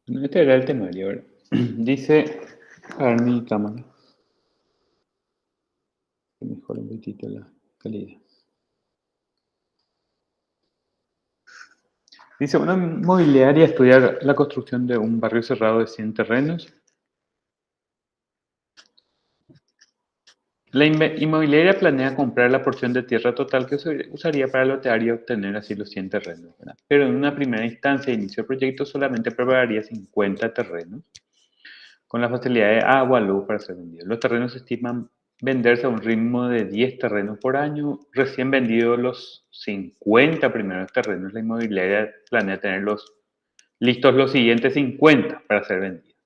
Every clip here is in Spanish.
Bueno, este era el temario, ¿verdad? Dice, a ver mi cámara, que mejora un poquitito la calidad. Dice, una inmobiliaria estudia la construcción de un barrio cerrado de 100 terrenos. La inmobiliaria planea comprar la porción de tierra total que usaría para lotear y obtener así los 100 terrenos, ¿verdad? Pero en una primera instancia de inicio del proyecto solamente prepararía 50 terrenos con la facilidad de agua, luz para ser vendidos. Los terrenos se estiman venderse a un ritmo de 10 terrenos por año. Recién vendidos los 50 primeros terrenos, la inmobiliaria planea tenerlos listos los siguientes 50 para ser vendidos.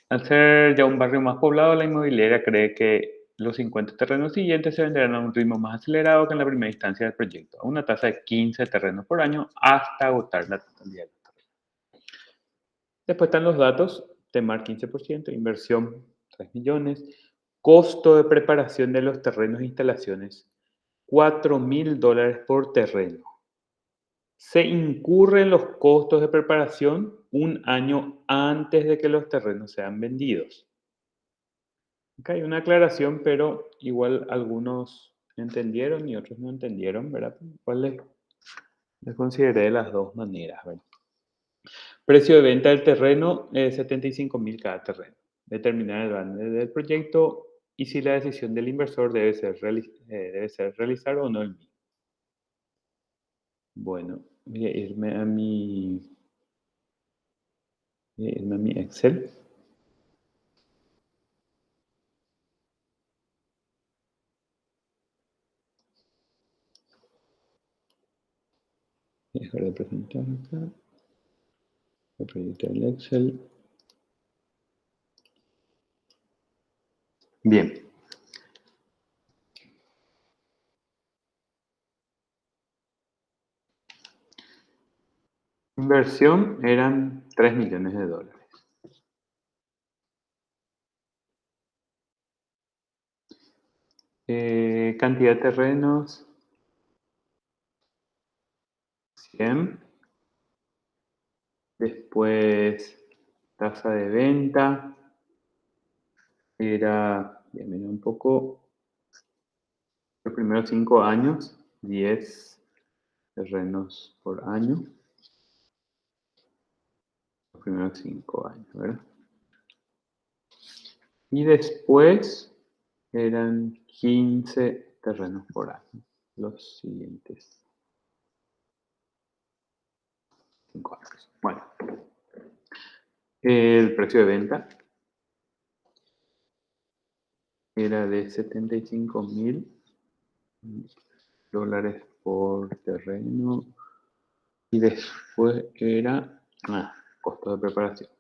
Al ser ya un barrio más poblado, la inmobiliaria cree que los 50 terrenos siguientes se venderán a un ritmo más acelerado que en la primera instancia del proyecto, a una tasa de 15 terrenos por año hasta agotar la totalidad. Después están los datos, TEMAR 15%, inversión 3 millones, costo de preparación de los terrenos e instalaciones, $4.000 por terreno. Se incurren los costos de preparación un año antes de que los terrenos sean vendidos. Acá hay una aclaración, pero igual algunos entendieron y otros no entendieron, ¿verdad? Igual les consideré de las dos maneras, ¿verdad? Precio de venta del terreno, 75.000 cada terreno. Determinar el valor del proyecto y si la decisión del inversor debe ser realizar o no el mismo. Bueno, voy a irme a mi Excel. Dejar de presentar acá. Voy a proyectar el Excel. Bien. Inversión eran $3 millones. Cantidad de terrenos, 100. Después, tasa de venta, era, ya miré un poco, los primeros 5 años, 10 terrenos por año. Los primeros 5 años, ¿verdad? Y después eran 15 terrenos por año, los siguientes 5 años. Bueno, el precio de venta era de $75.000 por terreno. Y después era costo de preparación.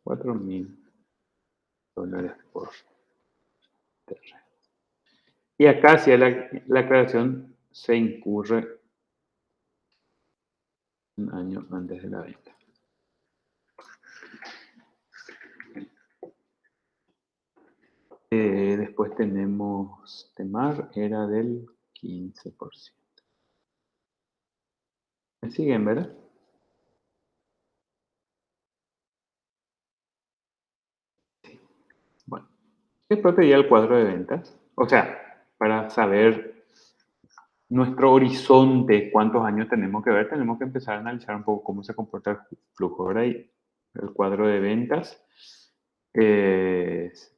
$4.000 por terreno. Y acá hacia la aclaración se incurre un año antes de la venta. Después tenemos TEMAR, era del 15%. ¿Me siguen, verdad? Sí. Bueno, después pedía el cuadro de ventas. O sea, para saber nuestro horizonte, cuántos años tenemos que ver, tenemos que empezar a analizar un poco cómo se comporta el flujo. Ahora hay el cuadro de ventas. Es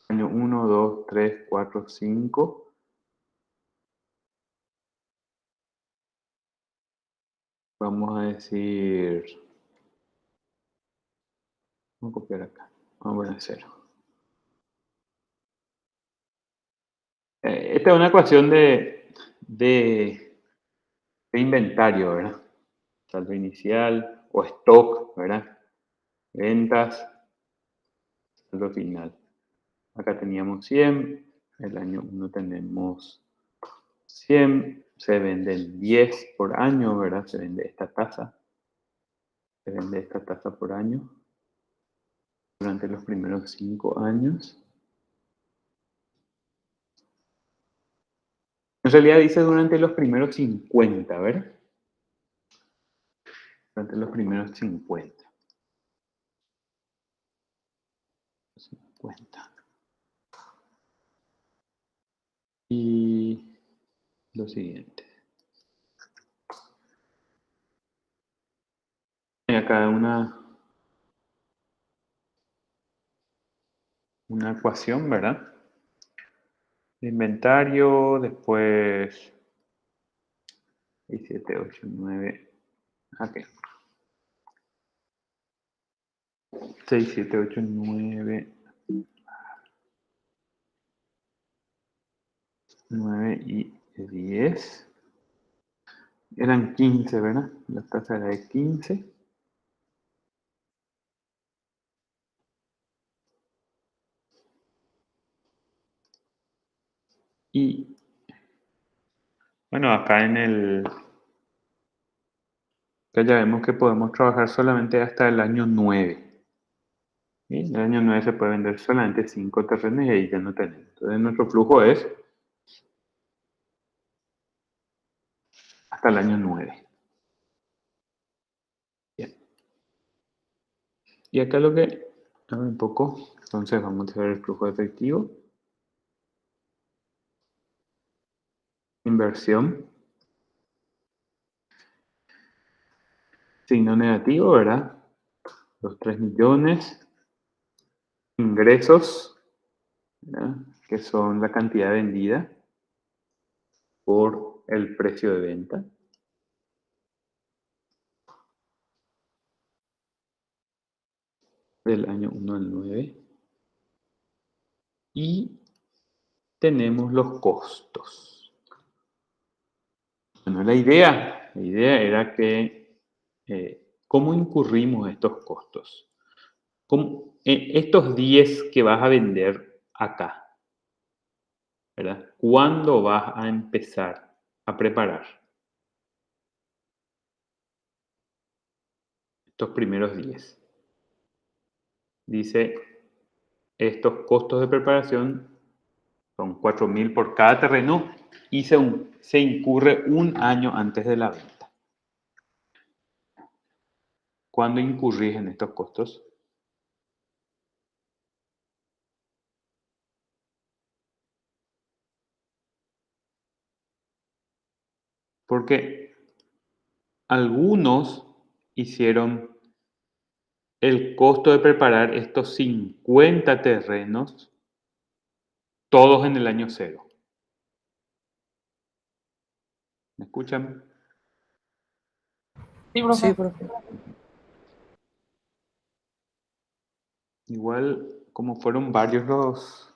año 1, 2, 3, 4, 5. Vamos a decir, vamos a copiar acá, vamos a poner 0. Esta es una ecuación de inventario, ¿verdad? Saldo inicial o stock, ¿verdad? Ventas, saldo final. Acá teníamos 100, el año 1 tenemos 100, se venden 10 por año, ¿verdad? Se vende esta tasa por año durante los primeros 5 años. En realidad dice durante los primeros 50, ¿verdad? Durante los primeros 50. 50. Y lo siguiente. Hay acá una ecuación, ¿verdad? Inventario, después 6, 7, 8, 9. Ok. 6, 7, 8, 9. 9 y 10. Eran 15, ¿verdad? La tasa era de 15. Y bueno, acá acá ya vemos que podemos trabajar solamente hasta el año 9. ¿Sí? En el año 9 se puede vender solamente 5 terrenos y ahí ya no tenemos. Entonces nuestro flujo es hasta el año 9. Bien. Y acá lo que, a ver un poco, entonces vamos a ver el flujo efectivo, inversión, signo negativo, ¿verdad? Los 3 millones, ingresos, ¿verdad? Que son la cantidad vendida por el precio de venta. Del año 1 al 9. Y tenemos los costos. Bueno, la idea era que, ¿cómo incurrimos estos costos? Estos 10 que vas a vender acá, ¿verdad? ¿Cuándo vas a empezar a preparar estos primeros 10? Dice, estos costos de preparación son 4.000 por cada terreno y se incurre un año antes de la venta. ¿Cuándo incurrís en estos costos? Porque algunos hicieron el costo de preparar estos 50 terrenos todos en el año 0. ¿Me escuchan? Sí, profe. Sí, profe. Igual, como fueron varios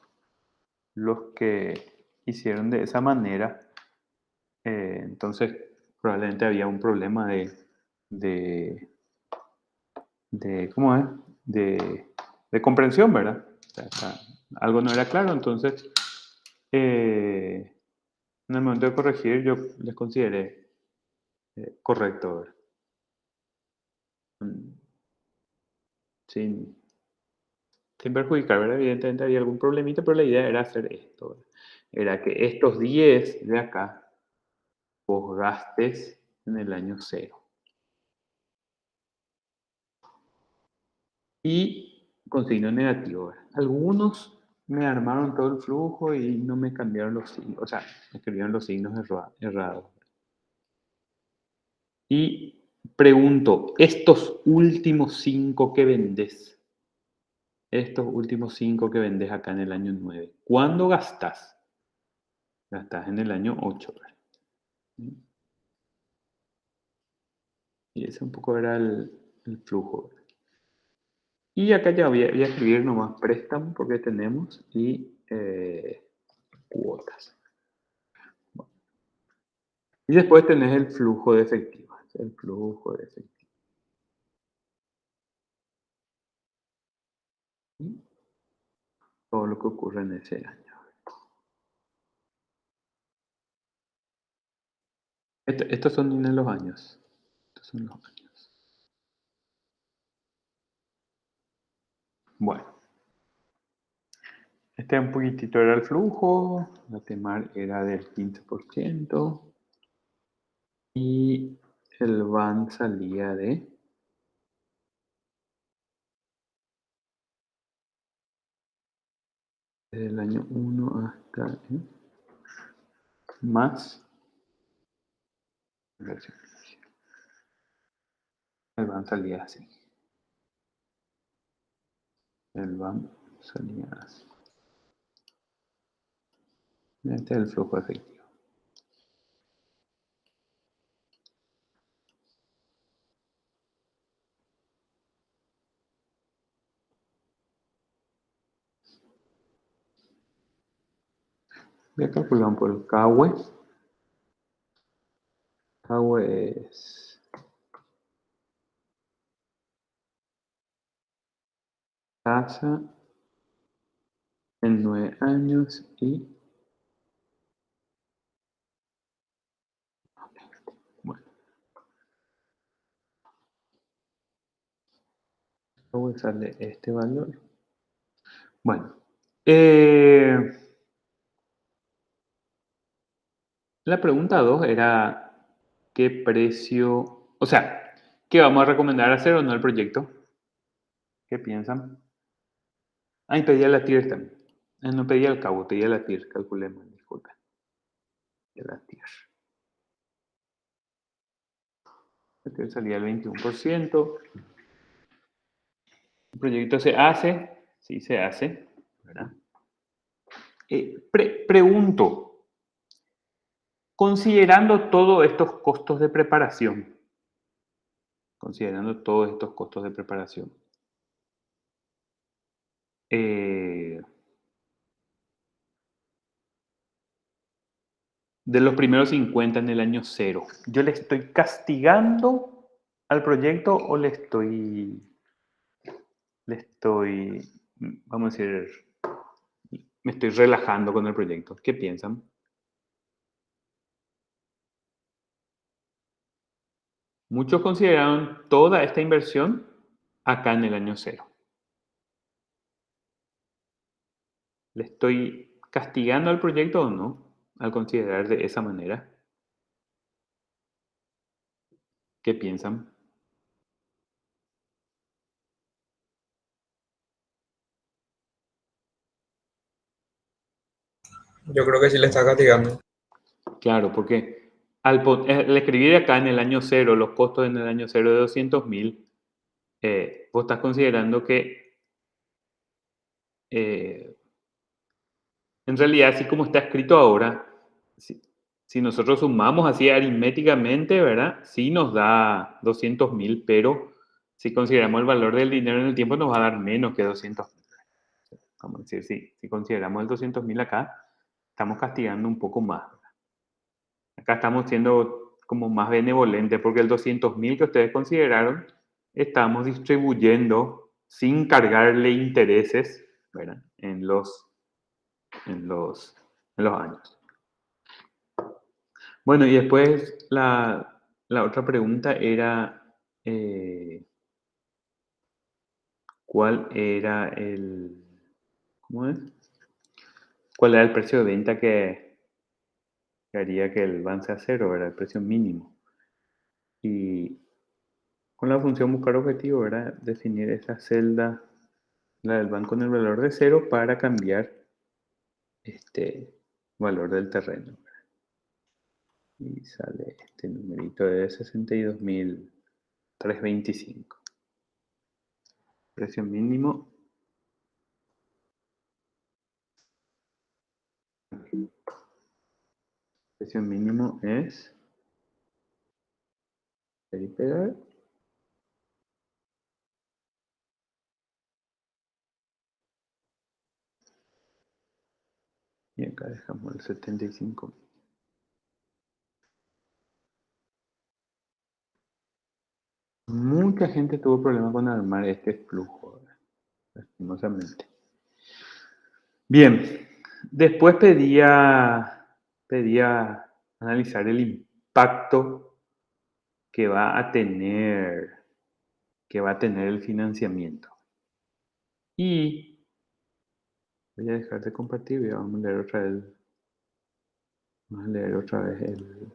los que hicieron de esa manera, entonces probablemente había un problema de, ¿cómo es? De comprensión, ¿verdad? O sea, algo no era claro, entonces en el momento de corregir yo les consideré correcto, ¿verdad? Sin, sin perjudicar, ¿verdad? Evidentemente había algún problemita, pero la idea era hacer esto, ¿verdad? Era que estos 10 de acá vos gastes en el año 0. Y con signo negativo, ¿verdad? Algunos me armaron todo el flujo y no me cambiaron los signos, o sea, me escribieron los signos errados. Y pregunto, estos últimos 5 que vendes, acá en el año 9, ¿cuándo gastas? Gastas en el año 8, ¿verdad? Y ese un poco era el flujo, ¿verdad? Y acá ya voy a escribir nomás préstamo porque tenemos y cuotas. Y después tenés el flujo de efectivo. El flujo de efectivo. ¿Sí? Todo lo que ocurre en ese año. Estos son los años. Estos son los años. Bueno. Este un poquitito era el flujo, la TEMAR era del 15% y el BAN salía de desde el año 1 hasta más inversión. El BAN salía así. El BAN salía así. Este es el flujo efectivo. Voy a calcular un poco el CAUE. CAUE es tasa en 9 años y bueno, CAUE sale este valor. Bueno, la pregunta 2 era qué precio, o sea, ¿qué vamos a recomendar hacer o no el proyecto? ¿Qué piensan? Ah, y pedía la TIR también. No pedía el cabo, pedía la TIR, calculemos, disculpen. La TIR. La TIR salía el 21%. El proyecto se hace, sí se hace, ¿verdad? Pregunto, considerando todos estos costos de preparación, de los primeros 50 en el año 0, ¿yo le estoy castigando al proyecto o vamos a decir, me estoy relajando con el proyecto? ¿Qué piensan? Muchos consideraron toda esta inversión acá en el año 0. ¿Le estoy castigando al proyecto o no al considerar de esa manera? ¿Qué piensan? Yo creo que sí le está castigando. Claro, porque al escribir acá en el año 0 los costos en el año 0 de 200.000, vos estás considerando que en realidad, así como está escrito ahora, si nosotros sumamos así aritméticamente, ¿verdad? Sí nos da 200.000, pero si consideramos el valor del dinero en el tiempo nos va a dar menos que 200.000. Vamos a decir, si consideramos el 200.000 acá, estamos castigando un poco más. Acá estamos siendo como más benevolentes porque el 200.000 que ustedes consideraron, estamos distribuyendo sin cargarle intereses, ¿verdad? En los años. Bueno, y después la otra pregunta era ¿cuál era ¿cómo es? ¿Cuál era el precio de venta que haría que el BAN sea cero, ¿verdad? El precio mínimo. Y con la función buscar objetivo, ¿verdad? Definir esa celda, la del BAN con el valor de cero para cambiar este valor del terreno. Y sale este numerito de 62.325. Precio mínimo. Precio mínimo es. Ahí pegar. Y acá dejamos el 75. Mucha gente tuvo problemas con armar este flujo, lastimosamente. Bien, después pedía analizar el impacto que va a tener el financiamiento. Y Voy a dejar de compartir y vamos a leer otra vez. Vamos a leer otra vez el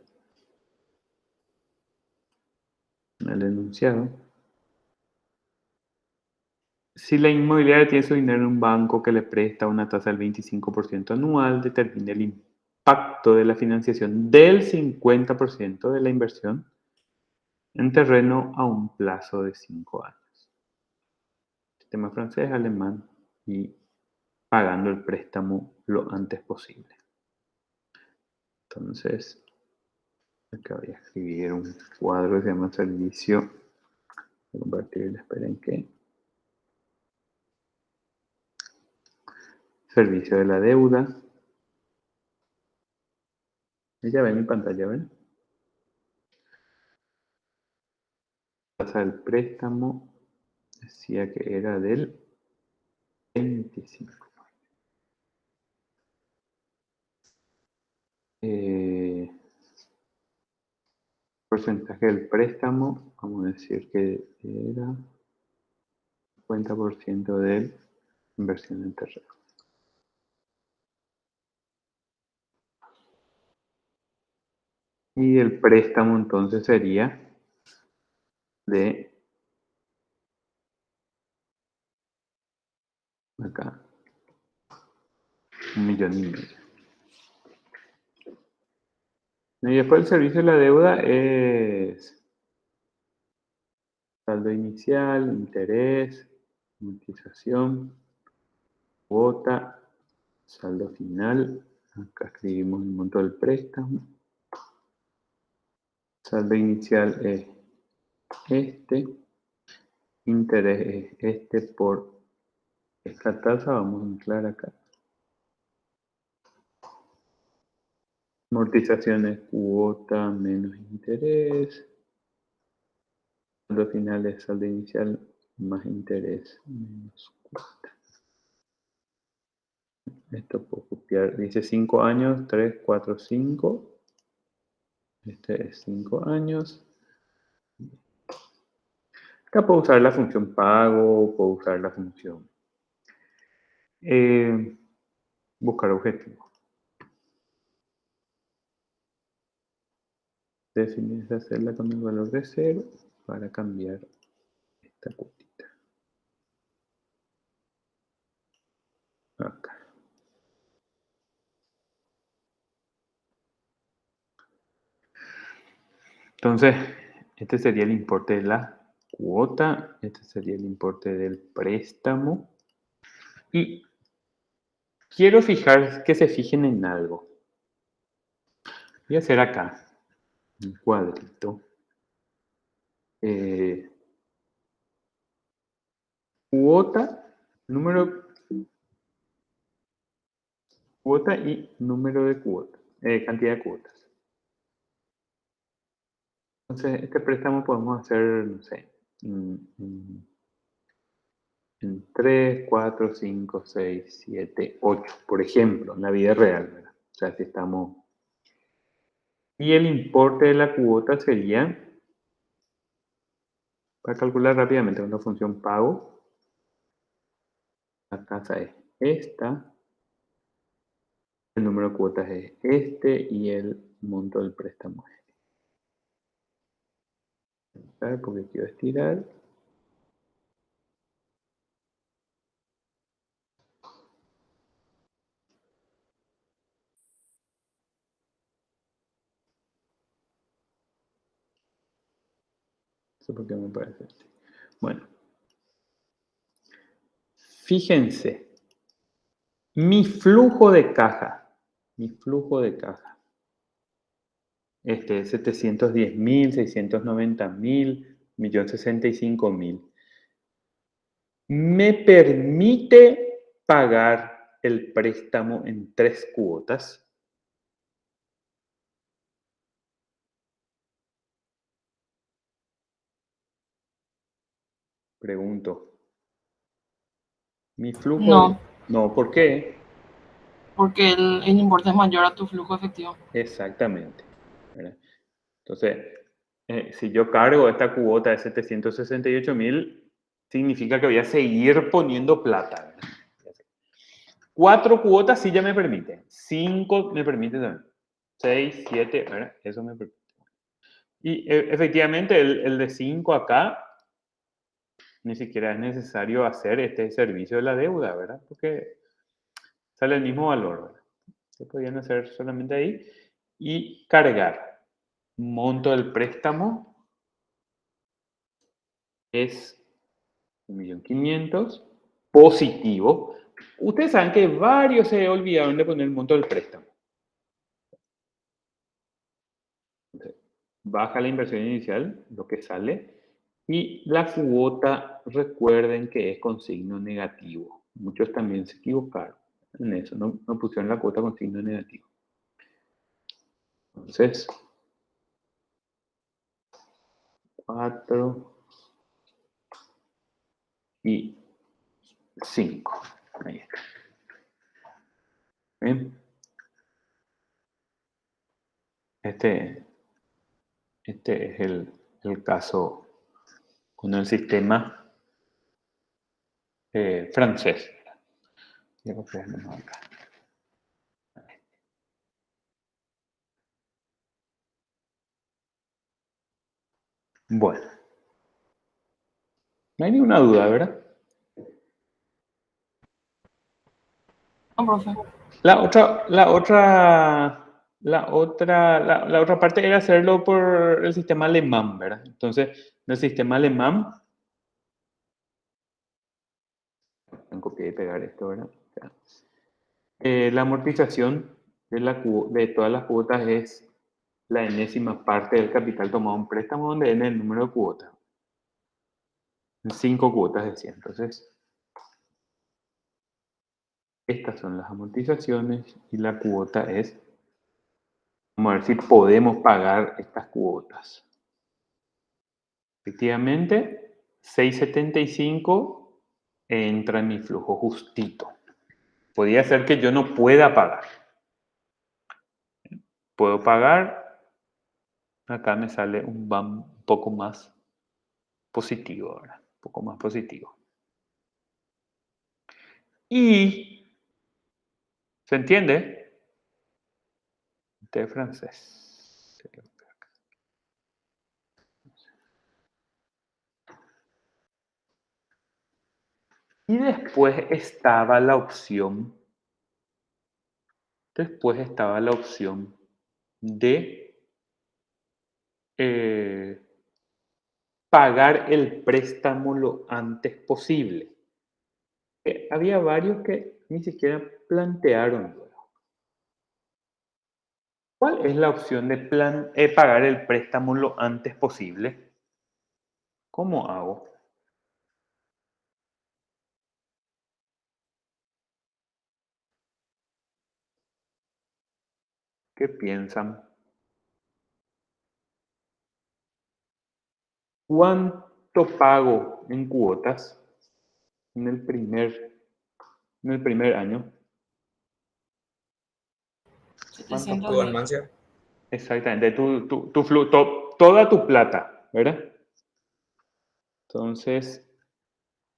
enunciado. Si la inmobiliaria tiene su dinero en un banco que le presta una tasa del 25% anual, determina el impacto de la financiación del 50% de la inversión en terreno a un plazo de 5 años. Sistema francés, alemán y pagando el préstamo lo antes posible. Entonces, acá voy a escribir un cuadro que se llama servicio. Voy a compartir, esperen que. Servicio de la deuda. Ya ven mi pantalla, ¿ven? Tasa del préstamo decía que era del 25. Porcentaje del préstamo, vamos a decir que era 50% de inversión en terreno. Y el préstamo entonces sería de acá, 1,5 millones. Y después el servicio de la deuda es saldo inicial, interés, amortización, cuota, saldo final. Acá escribimos el monto del préstamo. Saldo inicial es este. Interés es este por esta tasa. Vamos a anclar acá. Amortización es cuota menos interés. Saldo final es saldo inicial más interés menos cuota. Esto puedo copiar. Dice 5 años, 3, 4, 5. Este es 5 años. Acá puedo usar la función pago, puedo usar la función buscar objetivo. Definir esa celda con el valor de 0 para cambiar esta cuotita. Acá. Entonces, este sería el importe de la cuota, este sería el importe del préstamo. Y quiero que se fijen en algo. Voy a hacer acá un cuadrito. Cuota, cuota y número de cuotas, cantidad de cuotas. Entonces, este préstamo podemos hacer, no sé, en 3, 4, 5, 6, 7, 8, por ejemplo, en la vida real, ¿verdad? O sea, si estamos... Y el importe de la cuota sería, para calcular rápidamente, una función pago. La tasa es esta. El número de cuotas es este y el monto del préstamo es este. Porque quiero estirar. No sé por qué me parece así. Bueno. Fíjense. Mi flujo de caja. Este es 710.000, 690.000, 1.065.000. Me permite pagar el préstamo en 3 cuotas. Pregunto. Mi flujo... No. No, ¿por qué? Porque el importe es mayor a tu flujo efectivo. Exactamente. ¿Verdad? Entonces, si yo cargo esta cuota de 768.000, significa que voy a seguir poniendo plata, ¿verdad? 4 cuotas sí ya me permite. 5 me permite también. 6, 7, ¿verdad? Eso me permite. Y efectivamente el de 5 acá ni siquiera es necesario hacer este servicio de la deuda, ¿verdad? Porque sale el mismo valor, ¿verdad? Se podían hacer solamente ahí y cargar. Monto del préstamo es 1.500.000 positivo. Ustedes saben que varios se olvidaron de poner el monto del préstamo. Entonces, baja la inversión inicial, lo que sale, y la cuota, recuerden que es con signo negativo. Muchos también se equivocaron en eso, no pusieron la cuota con signo negativo. Entonces, 4 y 5. Ahí está. ¿Bien? Este es el caso con el sistema francés. Ya lo tenemos acá. Bueno, no hay ninguna duda, ¿verdad? No, profe. La otra parte era hacerlo por el sistema alemán, ¿verdad? Entonces, en el sistema alemán, copiar y pegar esto, ¿verdad? La amortización de todas las cuotas es la enésima parte del capital tomado en préstamo, donde n es el número de cuotas. 5 cuotas decía. Entonces, estas son las amortizaciones y la cuota es, vamos a ver si podemos pagar estas cuotas. Efectivamente, 6.75 entra en mi flujo justito. Podría ser que yo no pueda pagar. Puedo pagar, acá me sale un BAM un poco más positivo ahora, un poco más positivo. Y, ¿se entiende? De francés. Y después estaba la opción de pagar el préstamo lo antes posible. Había varios que ni siquiera plantearon. ¿Cuál es la opción de pagar el préstamo lo antes posible? ¿Cómo hago? ¿Qué piensan? ¿Cuánto pago en cuotas en el primer año? Tu 710. ganancia. Exactamente, toda tu plata, ¿verdad? Entonces,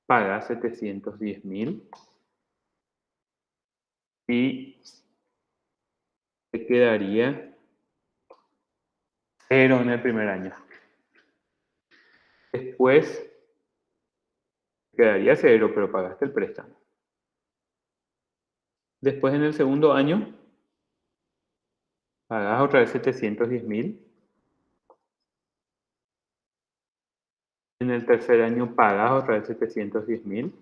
pagas 710.000 y te quedaría 0 en el primer año. Después, te quedaría 0, pero pagaste el préstamo. Después, en el segundo año, pagas otra vez 710.000. En el tercer año pagas otra vez 710.000.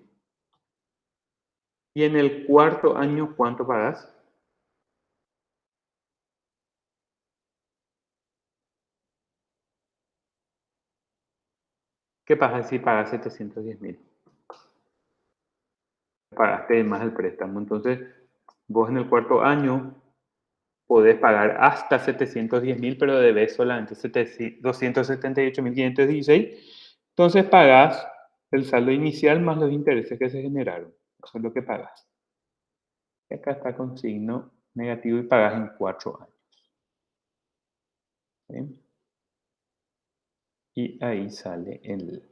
Y en el cuarto año, ¿cuánto pagas? ¿Qué pasa si pagas 710.000? Pagaste más el préstamo. Entonces, vos en el cuarto año podés pagar hasta 710.000, pero debes solamente 278.516. Entonces, pagás el saldo inicial más los intereses que se generaron. Eso es lo que pagas. Y acá está con signo negativo y pagas en 4 años. ¿Sí? Y ahí sale el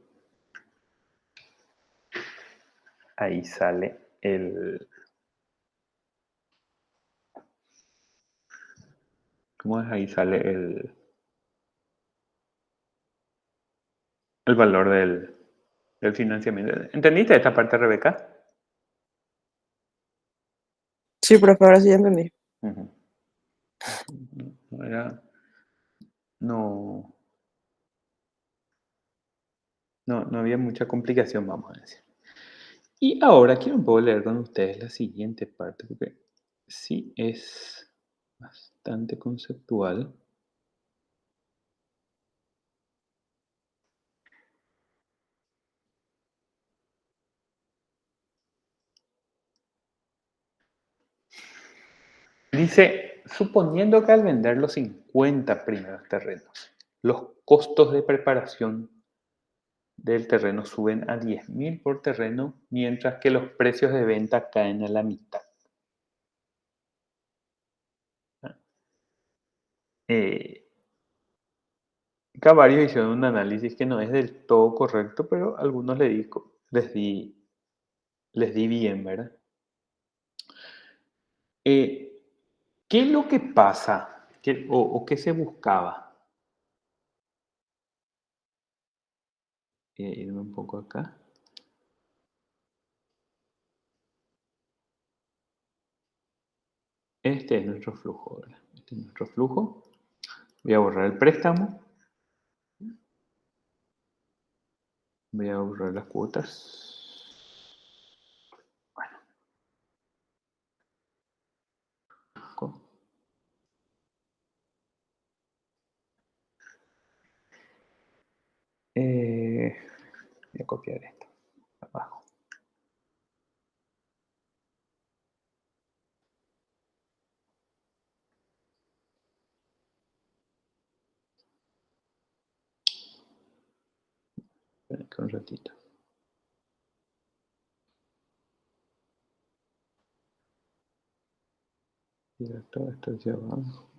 ¿Cómo es? Ahí sale el valor del financiamiento. ¿Entendiste esta parte, Rebeca? Sí, profe, ahora sí ya entendí. Ujú. No era- no, no había mucha complicación, vamos a decir. Y ahora quiero un poco leer con ustedes la siguiente parte, porque sí es bastante conceptual. Dice, suponiendo que al vender los 50 primeros terrenos, los costos de preparación del terreno suben a 10.000 por terreno, mientras que los precios de venta caen a la mitad. Acá varios hicieron un análisis que no es del todo correcto, pero algunos les di bien, ¿verdad? ¿Qué es lo que pasa? ¿O qué se buscaba? Irme un poco acá. Este es nuestro flujo, ¿verdad? Este es nuestro flujo. Voy a borrar el préstamo. Voy a borrar las cuotas. Bueno. Voy a copiar esto. Abajo. Esperen un ratito. Mira, todo esto hacia abajo.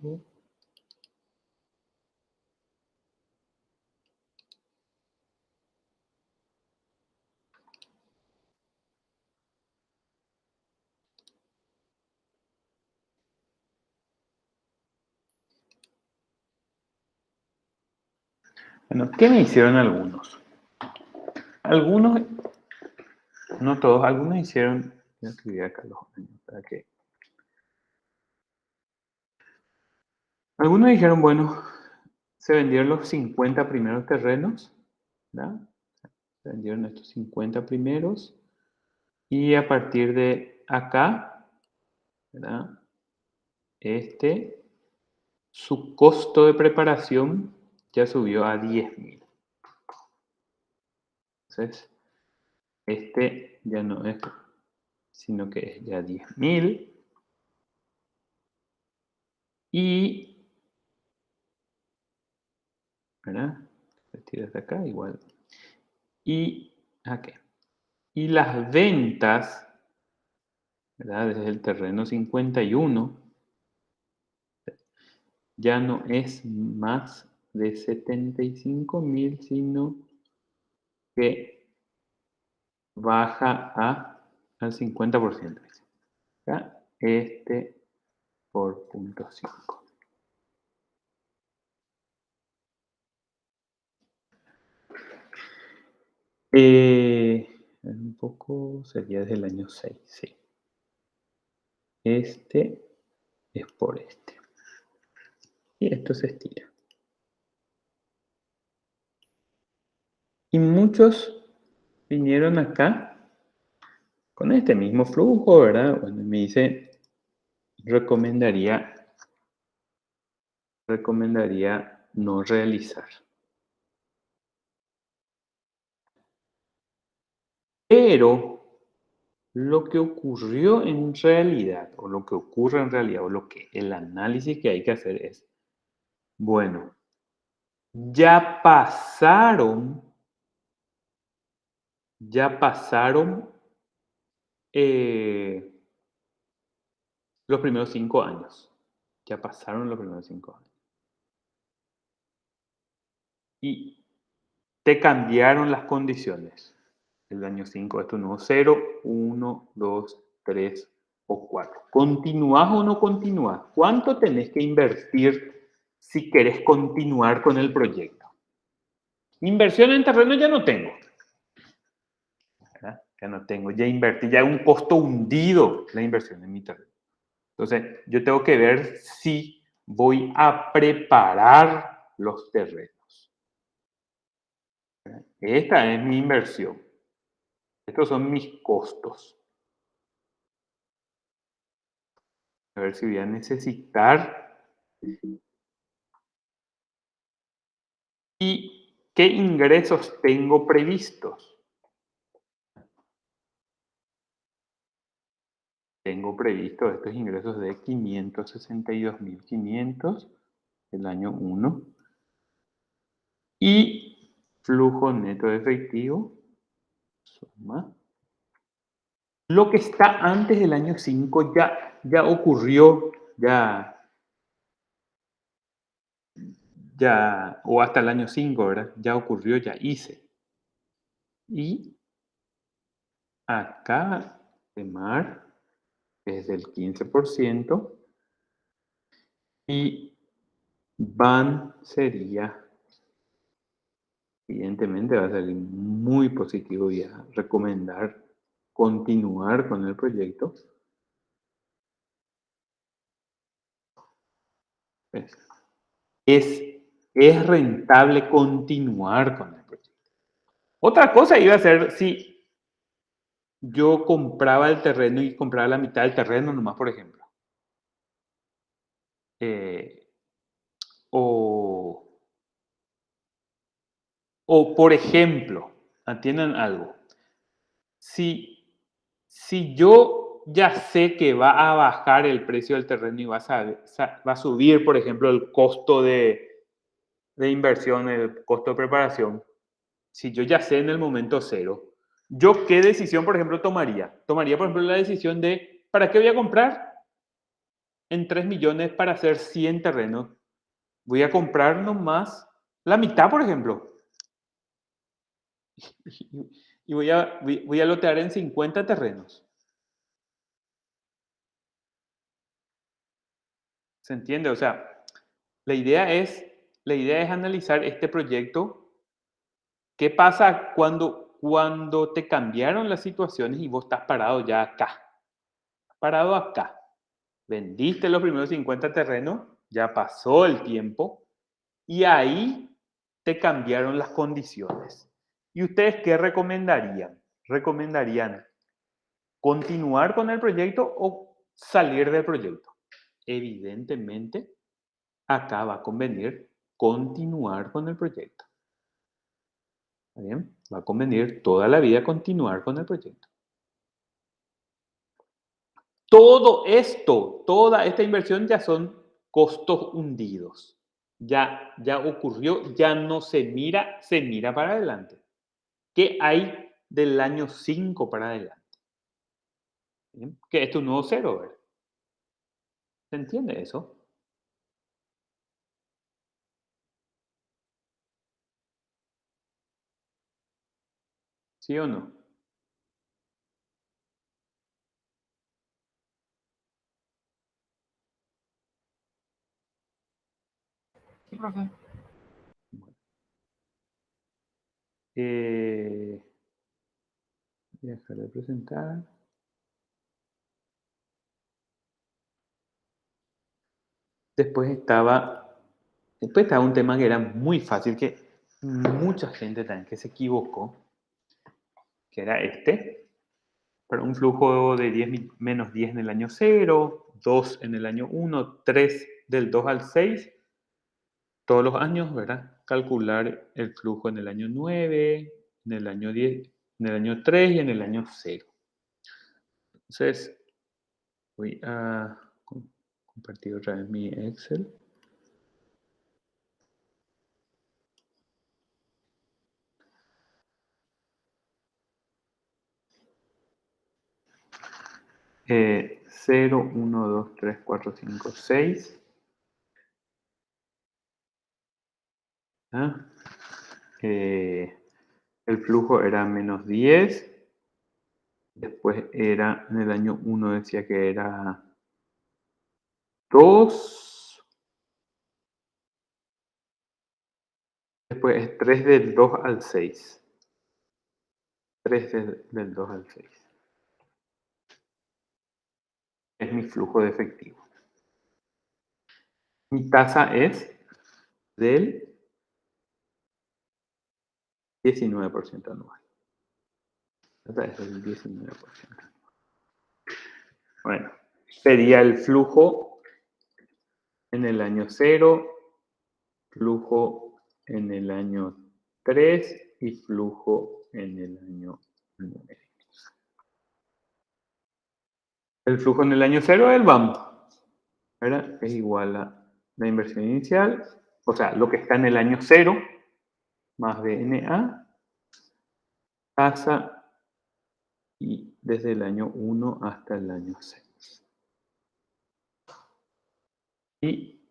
Bueno, ¿qué me hicieron algunos? Algunos, no todos, algunos hicieron. Voy a escribir acá los años para que. Algunos dijeron, bueno, se vendieron los 50 primeros terrenos, ¿verdad? Se vendieron estos 50 primeros y a partir de acá, ¿verdad? Su costo de preparación ya subió a 10.000. Entonces, ya no es, sino que es ya 10.000. Y, ¿verdad? Tiras de acá igual. Y, ¿qué? Y las ventas, ¿verdad? Desde el terreno 51, ya no es más de 75.000, sino que baja al 50%. Acá, por 0.5. Un poco sería desde el año 6, sí. Este es por este. Y esto se estira. Y muchos vinieron acá con este mismo flujo, ¿verdad? Bueno, me dice, recomendaría no realizar. Pero lo que ocurrió en realidad, o lo que ocurre en realidad, o el análisis que hay que hacer es, bueno, ya pasaron los primeros 5 años. Ya pasaron los primeros 5 años. Y te cambiaron las condiciones. El año 5, esto no, 0, 1, 2, 3 o 4. ¿Continúas o no continúas? ¿Cuánto tenés que invertir si querés continuar con el proyecto. Inversión en terreno ya no tengo. ¿Verdad? Ya no tengo, ya invertí, ya es un costo hundido la inversión en mi terreno. Entonces, yo tengo que ver si voy a preparar los terrenos. Esta es mi inversión. Estos son mis costos. A ver si voy a necesitar. ¿Y qué ingresos tengo previstos? Tengo previsto estos ingresos de 562.500 el año 1. Y flujo neto de efectivo, suma. Lo que está antes del año 5 ya ocurrió, o hasta el año 5, ¿verdad? Ya ocurrió, ya hice. Y acá, mar es del 15%. Y van sería, evidentemente va a salir muy positivo y a recomendar continuar con el proyecto. Es rentable continuar con el proyecto. Otra cosa iba a ser si yo compraba el terreno y compraba la mitad del terreno nomás, por ejemplo. O por ejemplo, atiendan algo. Si yo ya sé que va a bajar el precio del terreno y va a subir, por ejemplo, el costo de inversión, el costo de preparación, si yo ya sé en el momento cero, ¿yo qué decisión, por ejemplo, tomaría? Tomaría, por ejemplo, la decisión de, ¿para qué voy a comprar en 3 millones para hacer 100 terrenos? Voy a comprar nomás la mitad, por ejemplo. Y voy a lotear en 50 terrenos. ¿Se entiende? O sea, la idea es analizar este proyecto. ¿Qué pasa cuando te cambiaron las situaciones y vos estás parado ya acá? Parado acá. Vendiste los primeros 50 terrenos, ya pasó el tiempo y ahí te cambiaron las condiciones. ¿Y ustedes qué recomendarían? ¿Recomendarían continuar con el proyecto o salir del proyecto? Evidentemente, acá va a convenir continuar con el proyecto. ¿Está bien? Va a convenir toda la vida continuar con el proyecto. Todo esto, toda esta inversión ya son costos hundidos. Ya ocurrió, ya no se mira para adelante. ¿Qué hay del año 5 para adelante? ¿Bien? Que es tu nuevo cero, ¿verdad? ¿Se entiende eso? ¿Sí o no? Sí, profe. Voy a dejar de presentar. Después estaba un tema que era muy fácil, que mucha gente también que se equivocó, que era este. Para un flujo de 10 menos 10 en el año 0, 2 en el año 1, 3 del 2 al 6, todos los años, ¿verdad? Calcular el flujo en el año 9, en el año 10, en el año 3 y en el año 0. Entonces, voy a compartir otra vez mi Excel. Eh, 0, 1, 2, 3, 4, 5, 6. ¿Ah? El flujo era menos 10. Después era, en el año 1 decía que era 2. después es 3 del 2 al 6. 3 del 2 al 6. Es mi flujo de efectivo. Mi tasa es del 19% anual. La tasa es del 19%. Bueno, sería el flujo en el año 0, flujo en el año 3 y flujo en el año 9. El flujo en el año 0 es el BAM, ¿verdad? Es igual a la inversión inicial, o sea, lo que está en el año 0 más BNA, tasa y desde el año 1 hasta el año 6. Y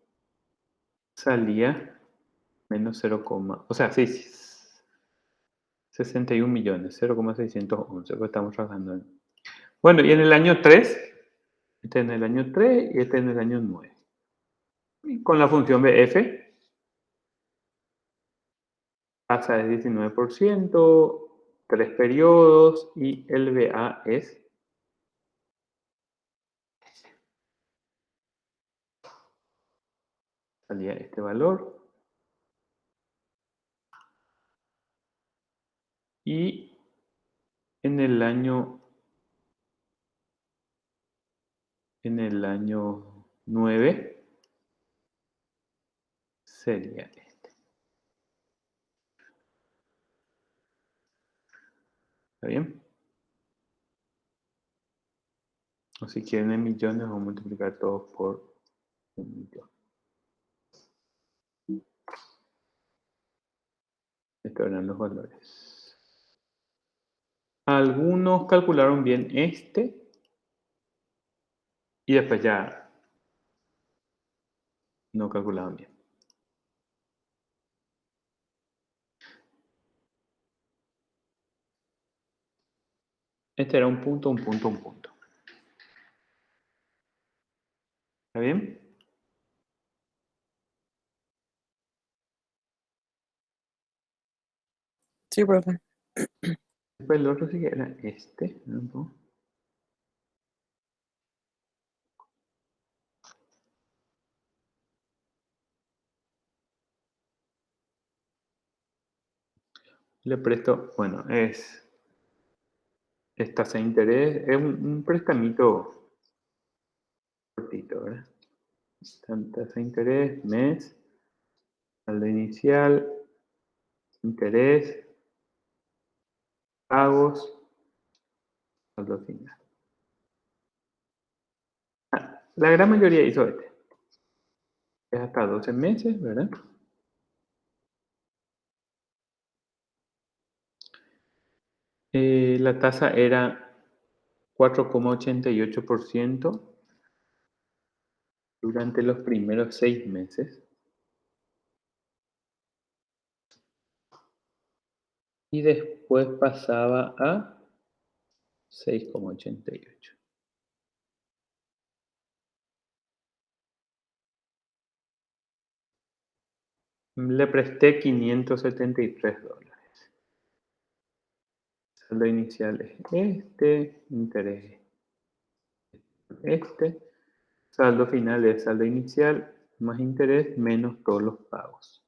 salía menos 0, o sea, sí, 61 millones, 0,611, pues estamos trabajando en... Bueno, y en el año 3, este en el año 3 y este en el año 9. Y con la función BF, tasa es 19%, 3 periodos y el BA es... Salía este valor. Y en el año 9 sería este. ¿Está bien? O si quieren en millones, vamos a multiplicar todos por 1.000.000. Estos eran los valores. Algunos calcularon bien este y después ya no calculaban bien. Este era un punto, un punto, un punto. ¿Está bien? Sí, profe. Después el otro sí que era este, ¿no? Le presto, bueno, es tasa de interés, es un prestamito cortito, ¿verdad? Tasa de interés, mes, saldo inicial, interés, pagos, saldo final. La gran mayoría hizo este. Es hasta 12 meses, ¿verdad? La tasa era 4,88% durante los primeros 6 meses. Y después pasaba a 6,88. Le presté $573. Saldo inicial es este, interés este, saldo final es saldo inicial más interés menos todos los pagos.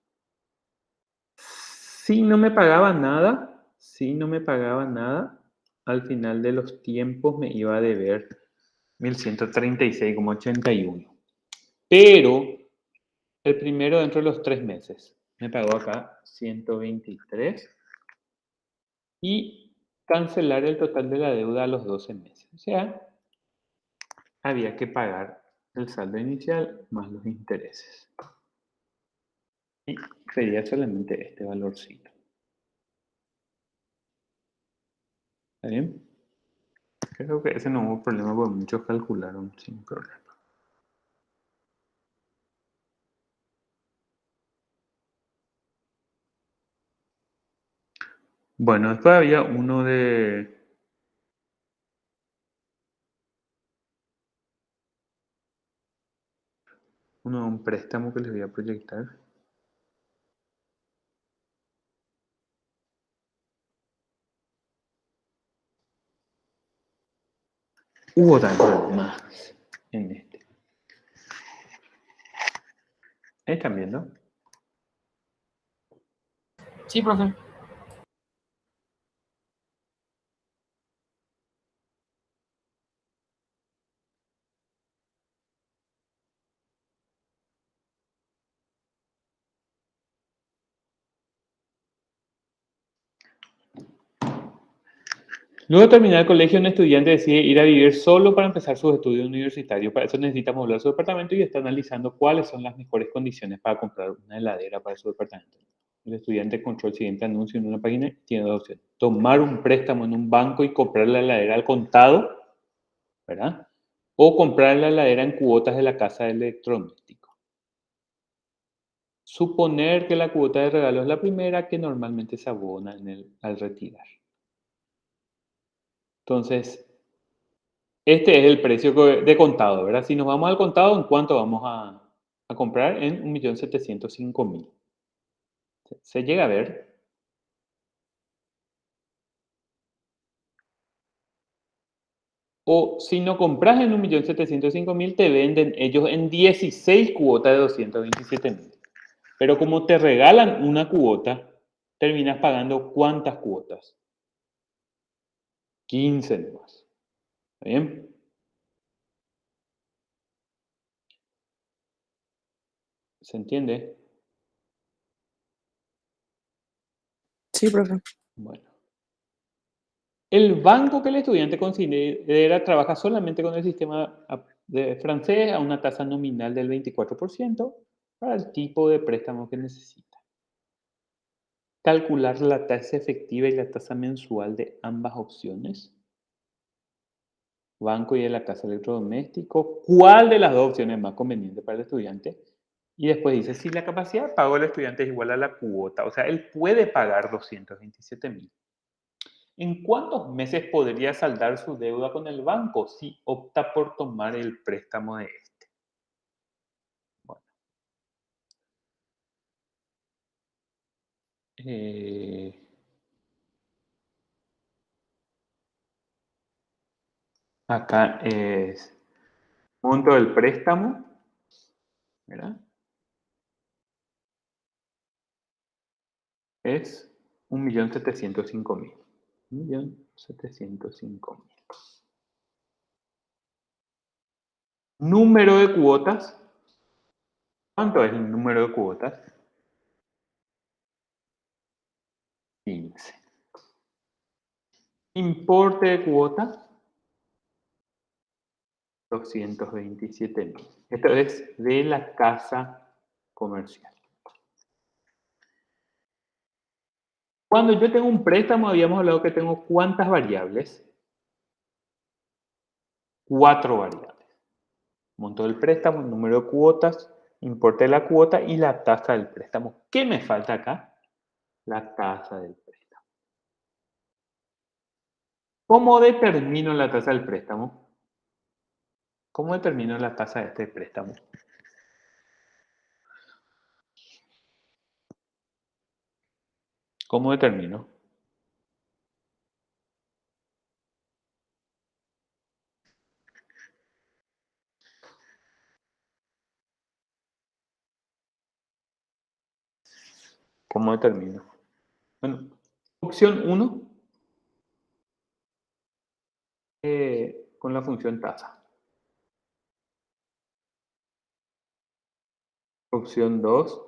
Si no me pagaba nada, al final de los tiempos me iba a deber 1.136,81. Pero el primero dentro de los 3 meses me pagó acá 123 y cancelar el total de la deuda a los 12 meses. O sea, había que pagar el saldo inicial más los intereses. Y sería solamente este valorcito. ¿Está bien? Creo que ese no hubo problema porque muchos calcularon sin problema. Bueno, después había uno de un préstamo que les voy a proyectar. Hubo también más en este. ¿Están viendo? Sí, profe. Luego de terminar el colegio, un estudiante decide ir a vivir solo para empezar sus estudios universitarios. Para eso necesita moblar su departamento y está analizando cuáles son las mejores condiciones para comprar una heladera para su departamento. El estudiante encontró el siguiente anuncio en una página y tiene dos opciones. Tomar un préstamo en un banco y comprar la heladera al contado, ¿verdad? O comprar la heladera en cuotas de la casa de electrodoméstico. Suponer que la cuota de regalo es la primera que normalmente se abona al retirar. Entonces, este es el precio de contado, ¿verdad? Si nos vamos al contado, ¿en cuánto vamos a comprar? En 1.705.000. ¿Se llega a ver? O si no compras en 1.705.000, te venden ellos en 16 cuotas de 227.000. Pero como te regalan una cuota, terminas pagando ¿cuántas cuotas? 15 nomás. ¿Está bien? ¿Se entiende? Sí, profe. Bueno. El banco que el estudiante considera trabaja solamente con el sistema de francés a una tasa nominal del 24% para el tipo de préstamo que necesita. Calcular la tasa efectiva y la tasa mensual de ambas opciones. Banco y de la casa electrodoméstico. ¿Cuál de las dos opciones es más conveniente para el estudiante? Y después dice, si la capacidad de pago del estudiante es igual a la cuota, o sea, él puede pagar 227.000. ¿En cuántos meses podría saldar su deuda con el banco si opta por tomar el préstamo de este? Bueno, acá es monto del préstamo, ¿verdad? Es 1.705.000. 1.705.000. Número de cuotas. ¿Cuánto es el número de cuotas? 15. Importe de cuota, 227.000. Esto es de la casa comercial. Cuando yo tengo un préstamo, habíamos hablado que tengo ¿cuántas variables? 4 variables. Monto del préstamo, número de cuotas, importe de la cuota y la tasa del préstamo. ¿Qué me falta acá? La tasa del préstamo. ¿Cómo determino la tasa del préstamo? ¿Cómo determino la tasa de este préstamo? ¿Cómo determino? ¿Cómo determino? Bueno, opción 1, con la función tasa. Opción 2,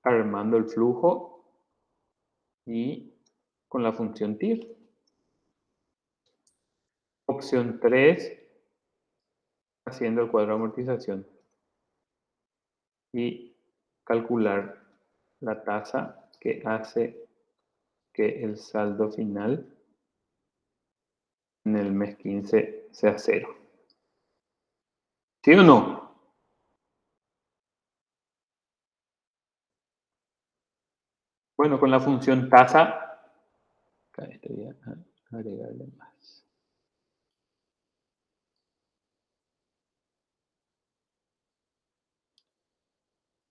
armando el flujo y con la función TIR. Opción 3, haciendo el cuadro de amortización y calcular la tasa que hace que el saldo final en el mes 15 sea 0. ¿Sí o no? Bueno, con la función tasa, acá voy a agregarle más.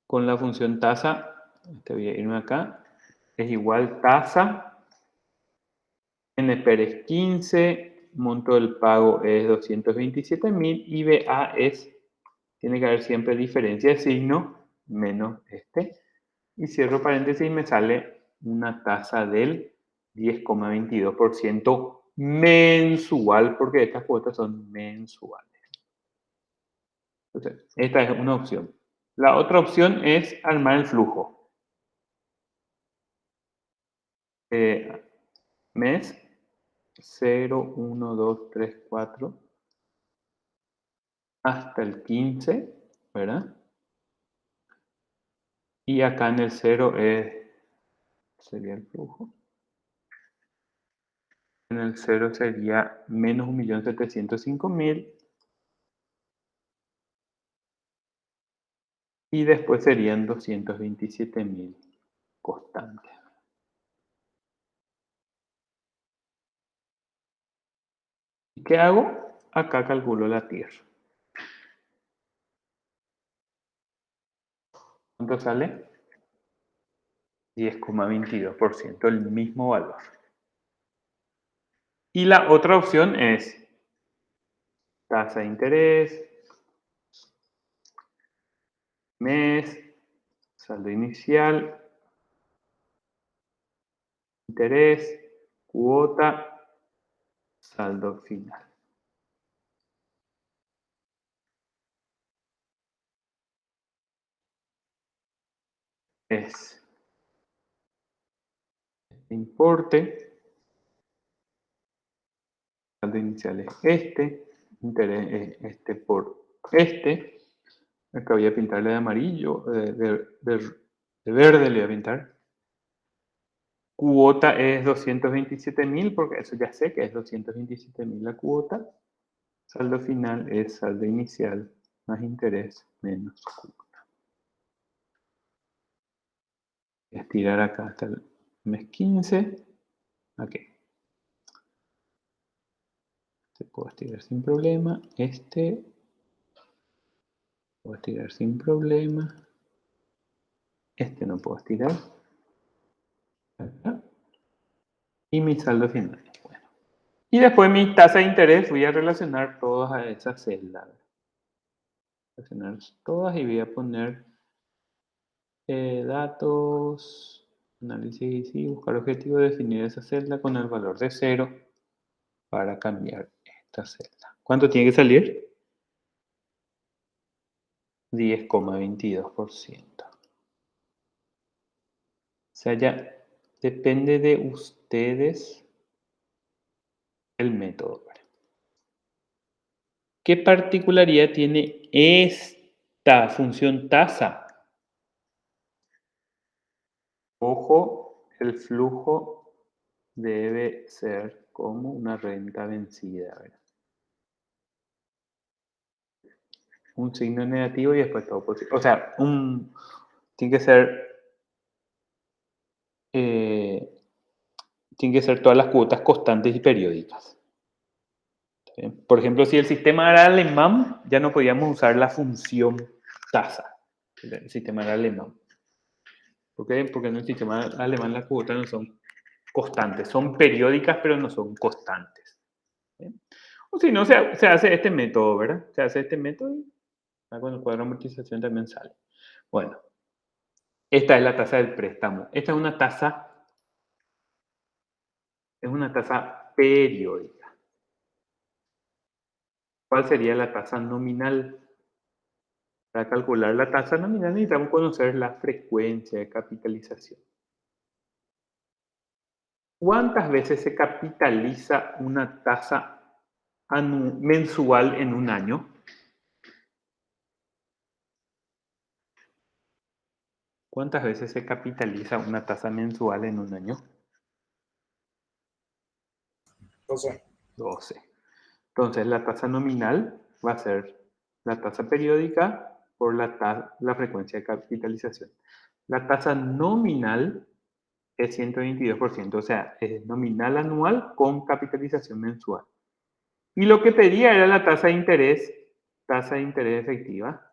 Con la función tasa, voy a irme acá, es igual tasa, n per es 15 monto del pago es 227.000 y BA tiene que haber siempre diferencia de signo menos este. Y cierro paréntesis y me sale una tasa del 10,22% mensual, porque estas cuotas son mensuales. Entonces, esta es una opción. La otra opción es armar el flujo. Mes 0, 1, 2, 3, 4 hasta el 15, ¿verdad? Y acá en el 0 sería el flujo. En el 0 sería menos 1.705.000. Y después serían 227.000 constantes. ¿Y qué hago? Acá calculo la tierra. ¿Cuánto sale? 10,22%, el mismo valor. Y la otra opción es tasa de interés, mes, saldo inicial, interés, cuota, saldo final. Es este importe, saldo inicial es este, interés es este por este. Acá voy a pintarle de amarillo, de verde le voy a pintar. Cuota es 227.000, porque eso ya sé que es 227.000 la cuota. Saldo final es saldo inicial más interés menos cuota. Voy a estirar acá hasta el mes 15. Ok. Se puede estirar sin problema. Puedo estirar sin problema. No puedo estirar. Acá. Y mi saldo final. Bueno. Y después mi tasa de interés voy a relacionar todas a esa celda. Relacionar todas y voy a poner datos, análisis y buscar objetivo, definir esa celda con el valor de 0 para cambiar esta celda. ¿Cuánto tiene que salir? 10,22%. O sea, ya depende de ustedes el método. ¿Qué particularidad tiene esta función tasa? Ojo, el flujo debe ser como una renta vencida, ¿verdad? Un signo negativo y después todo positivo. O sea, tiene que ser todas las cuotas constantes y periódicas. Por ejemplo, si el sistema era alemán, ya no podíamos usar la función tasa. El sistema era alemán. ¿Por qué? Porque en el sistema alemán las cuotas no son constantes, son periódicas, pero no son constantes. O si no, se hace este método, ¿verdad? Se hace este método y con el cuadro de amortización también sale. Bueno, esta es la tasa del préstamo. Esta es una tasa periódica. ¿Cuál sería la tasa nominal? Para calcular la tasa nominal necesitamos conocer la frecuencia de capitalización. ¿Cuántas veces se capitaliza una tasa mensual en un año? ¿Cuántas veces se capitaliza una tasa mensual en un año? 12. Entonces, la tasa nominal va a ser la tasa periódica por la frecuencia de capitalización. La tasa nominal es 122%, o sea, es nominal anual con capitalización mensual. Y lo que pedía era la tasa de interés efectiva.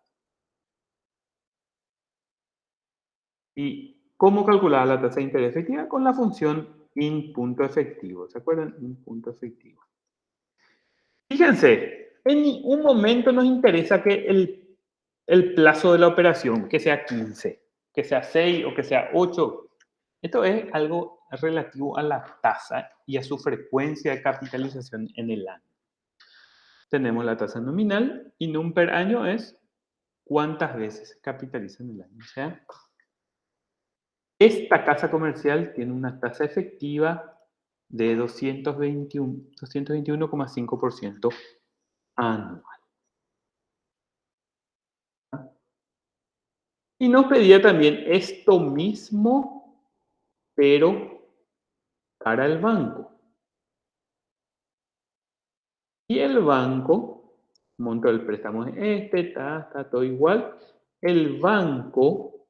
¿Y cómo calculaba la tasa de interés efectiva? Con la función in punto efectivo. ¿Se acuerdan? In punto efectivo. Fíjense, en ningún momento nos interesa que el plazo de la operación, que sea 15, que sea 6 o que sea 8. Esto es algo relativo a la tasa y a su frecuencia de capitalización en el año. Tenemos la tasa nominal y num per año es cuántas veces se capitaliza en el año. O sea, esta casa comercial tiene una tasa efectiva de 221,5% anual. Y nos pedía también esto mismo, pero para el banco. Y el banco, monto del préstamo es este, está todo igual. El banco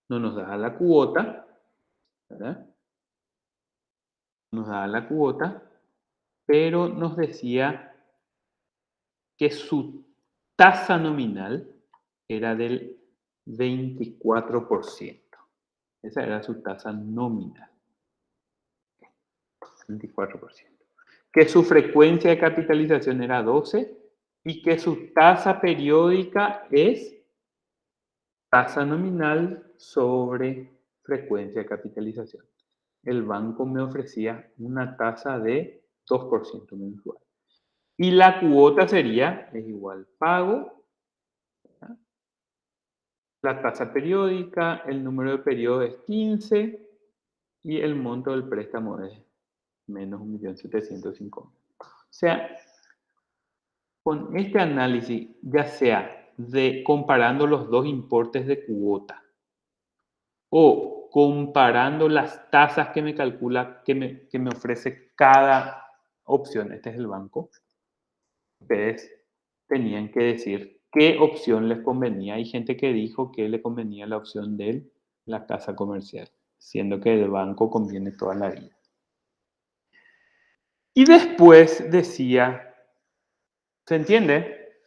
no nos da la cuota, ¿verdad? Nos da la cuota, pero nos decía que su tasa nominal era del 24%. Esa era su tasa nominal. 24%. Que su frecuencia de capitalización era 12 y que su tasa periódica es tasa nominal sobre frecuencia de capitalización. El banco me ofrecía una tasa de 2% mensual. Y la cuota sería, es igual pago, ¿verdad? La tasa periódica, el número de periodos es 15 y el monto del préstamo es menos 1.705.000. O sea, con este análisis, ya sea de comparando los dos importes de cuota o comparando las tasas que me calcula, que me ofrece cada opción, este es el banco, ustedes tenían que decir qué opción les convenía. Hay gente que dijo que le convenía la opción de la casa comercial, siendo que el banco conviene toda la vida. Y después decía, ¿se entiende?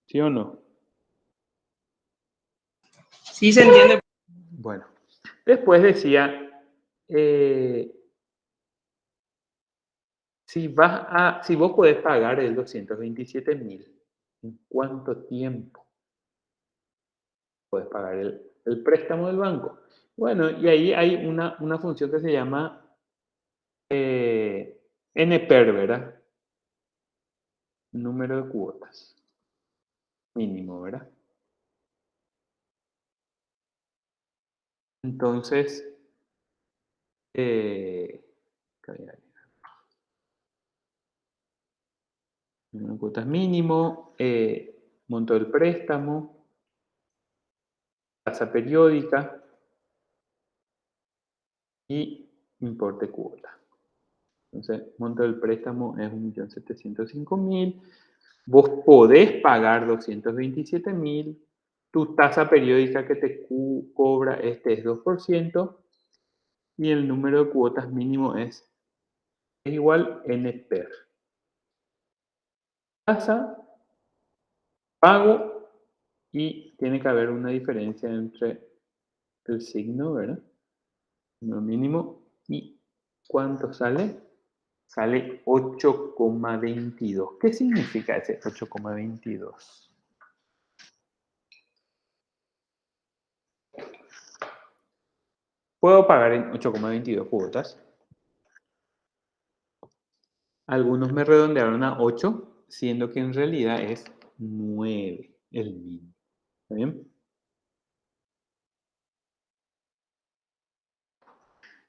¿Sí o no? Sí se entiende. Bueno, después decía, si vos podés pagar el 227.000, ¿en cuánto tiempo podés pagar el préstamo del banco? Bueno, y ahí hay una función que se llama NPER, ¿verdad? Número de cuotas mínimo, ¿verdad? Entonces, número de cuotas mínimo, monto del préstamo, tasa periódica y importe cuota. Entonces, monto del préstamo es 1.705.000. Vos podés pagar 227.000. Tu tasa periódica que te cobra es 2%. Y el número de cuotas mínimo es igual NPER. Tasa, pago y tiene que haber una diferencia entre el signo, ¿verdad? Lo mínimo y ¿cuánto sale? Sale 8,22. ¿Qué significa ese 8,22? Puedo pagar en 8,22 cuotas. Algunos me redondearon a 8, siendo que en realidad es 9 el mínimo. ¿Está bien?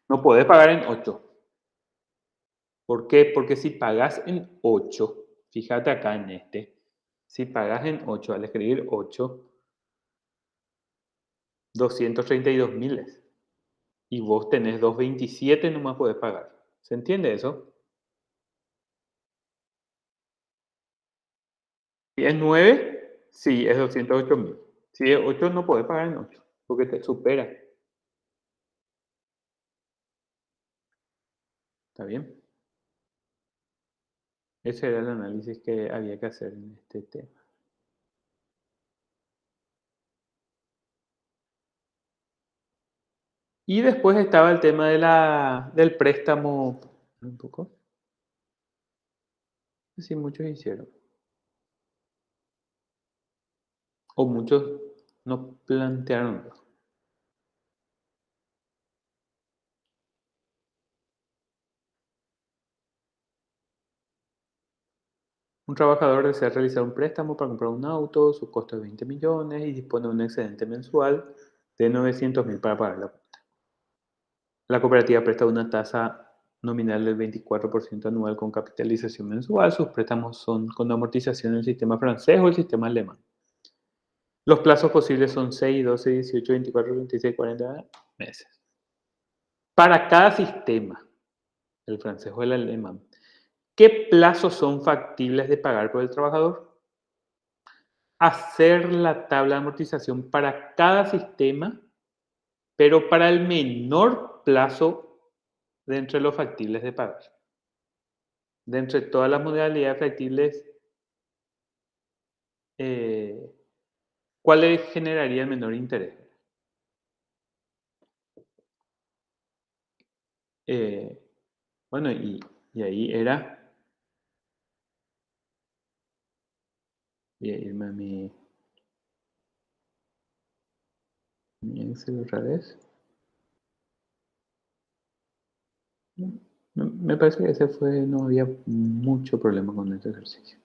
No podés pagar en 8. ¿Por qué? Porque si pagas en 8, fíjate acá en este, si pagas en 8, al escribir 8, 232.000 y vos tenés 227, nomás podés pagar. ¿Se entiende eso? Si es 9, sí, es 208.000. Si es 8, no podés pagar en 8, porque te supera. ¿Está bien? Ese era el análisis que había que hacer en este tema. Y después estaba el tema del préstamo. Un poco. Sí, muchos hicieron. O muchos no plantearon. Un trabajador desea realizar un préstamo para comprar un auto, su costo es 20 millones y dispone de un excedente mensual de 900.000 para pagar la cuota. La cooperativa presta una tasa nominal del 24% anual con capitalización mensual. Sus préstamos son con amortización en el sistema francés o el sistema alemán. Los plazos posibles son 6, 12, 18, 24, 26, 40 meses. Para cada sistema, el francés o el alemán, ¿qué plazos son factibles de pagar por el trabajador? Hacer la tabla de amortización para cada sistema, pero para el menor plazo de entre los factibles de pagar. De entre todas las modalidades factibles, ¿cuál le generaría el menor interés? Bueno, y ahí era... Voy a irme a mi Excel otra vez. Me parece que ese fue, no había mucho problema con este ejercicio.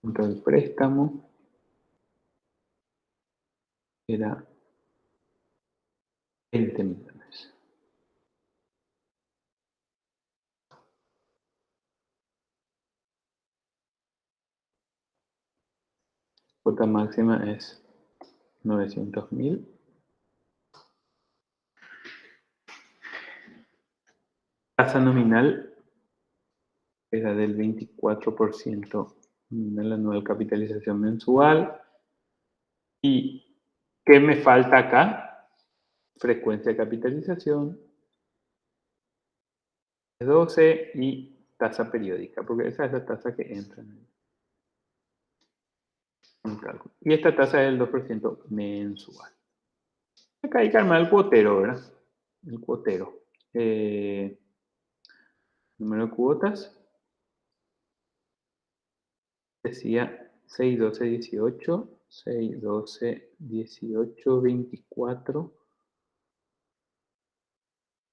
Contra el préstamo era 20 millones. Cuota máxima es 900.000. Tasa nominal era del 24% nominal anual, capitalización mensual. ¿Y qué me falta acá? Frecuencia de capitalización de 12 y tasa periódica, porque esa es la tasa que entra en el cálculo. Y esta tasa es el 2% mensual. Acá hay que armar el cuotero, ¿verdad? El cuotero. Número de cuotas. Decía 6, 12, 18, 6, 12, 18, 24,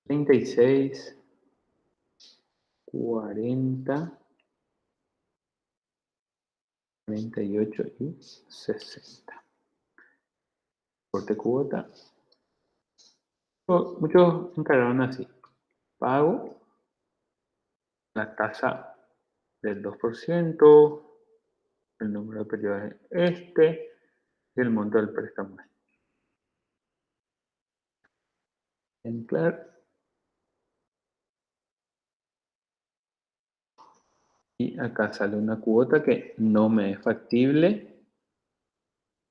36, 40, 48 y 60. Corte cuota. Muchos encargaron así. Pago la tasa del 2%, el número de periodos es este y el monto del préstamo. Anclar. Y acá sale una cuota que no me es factible.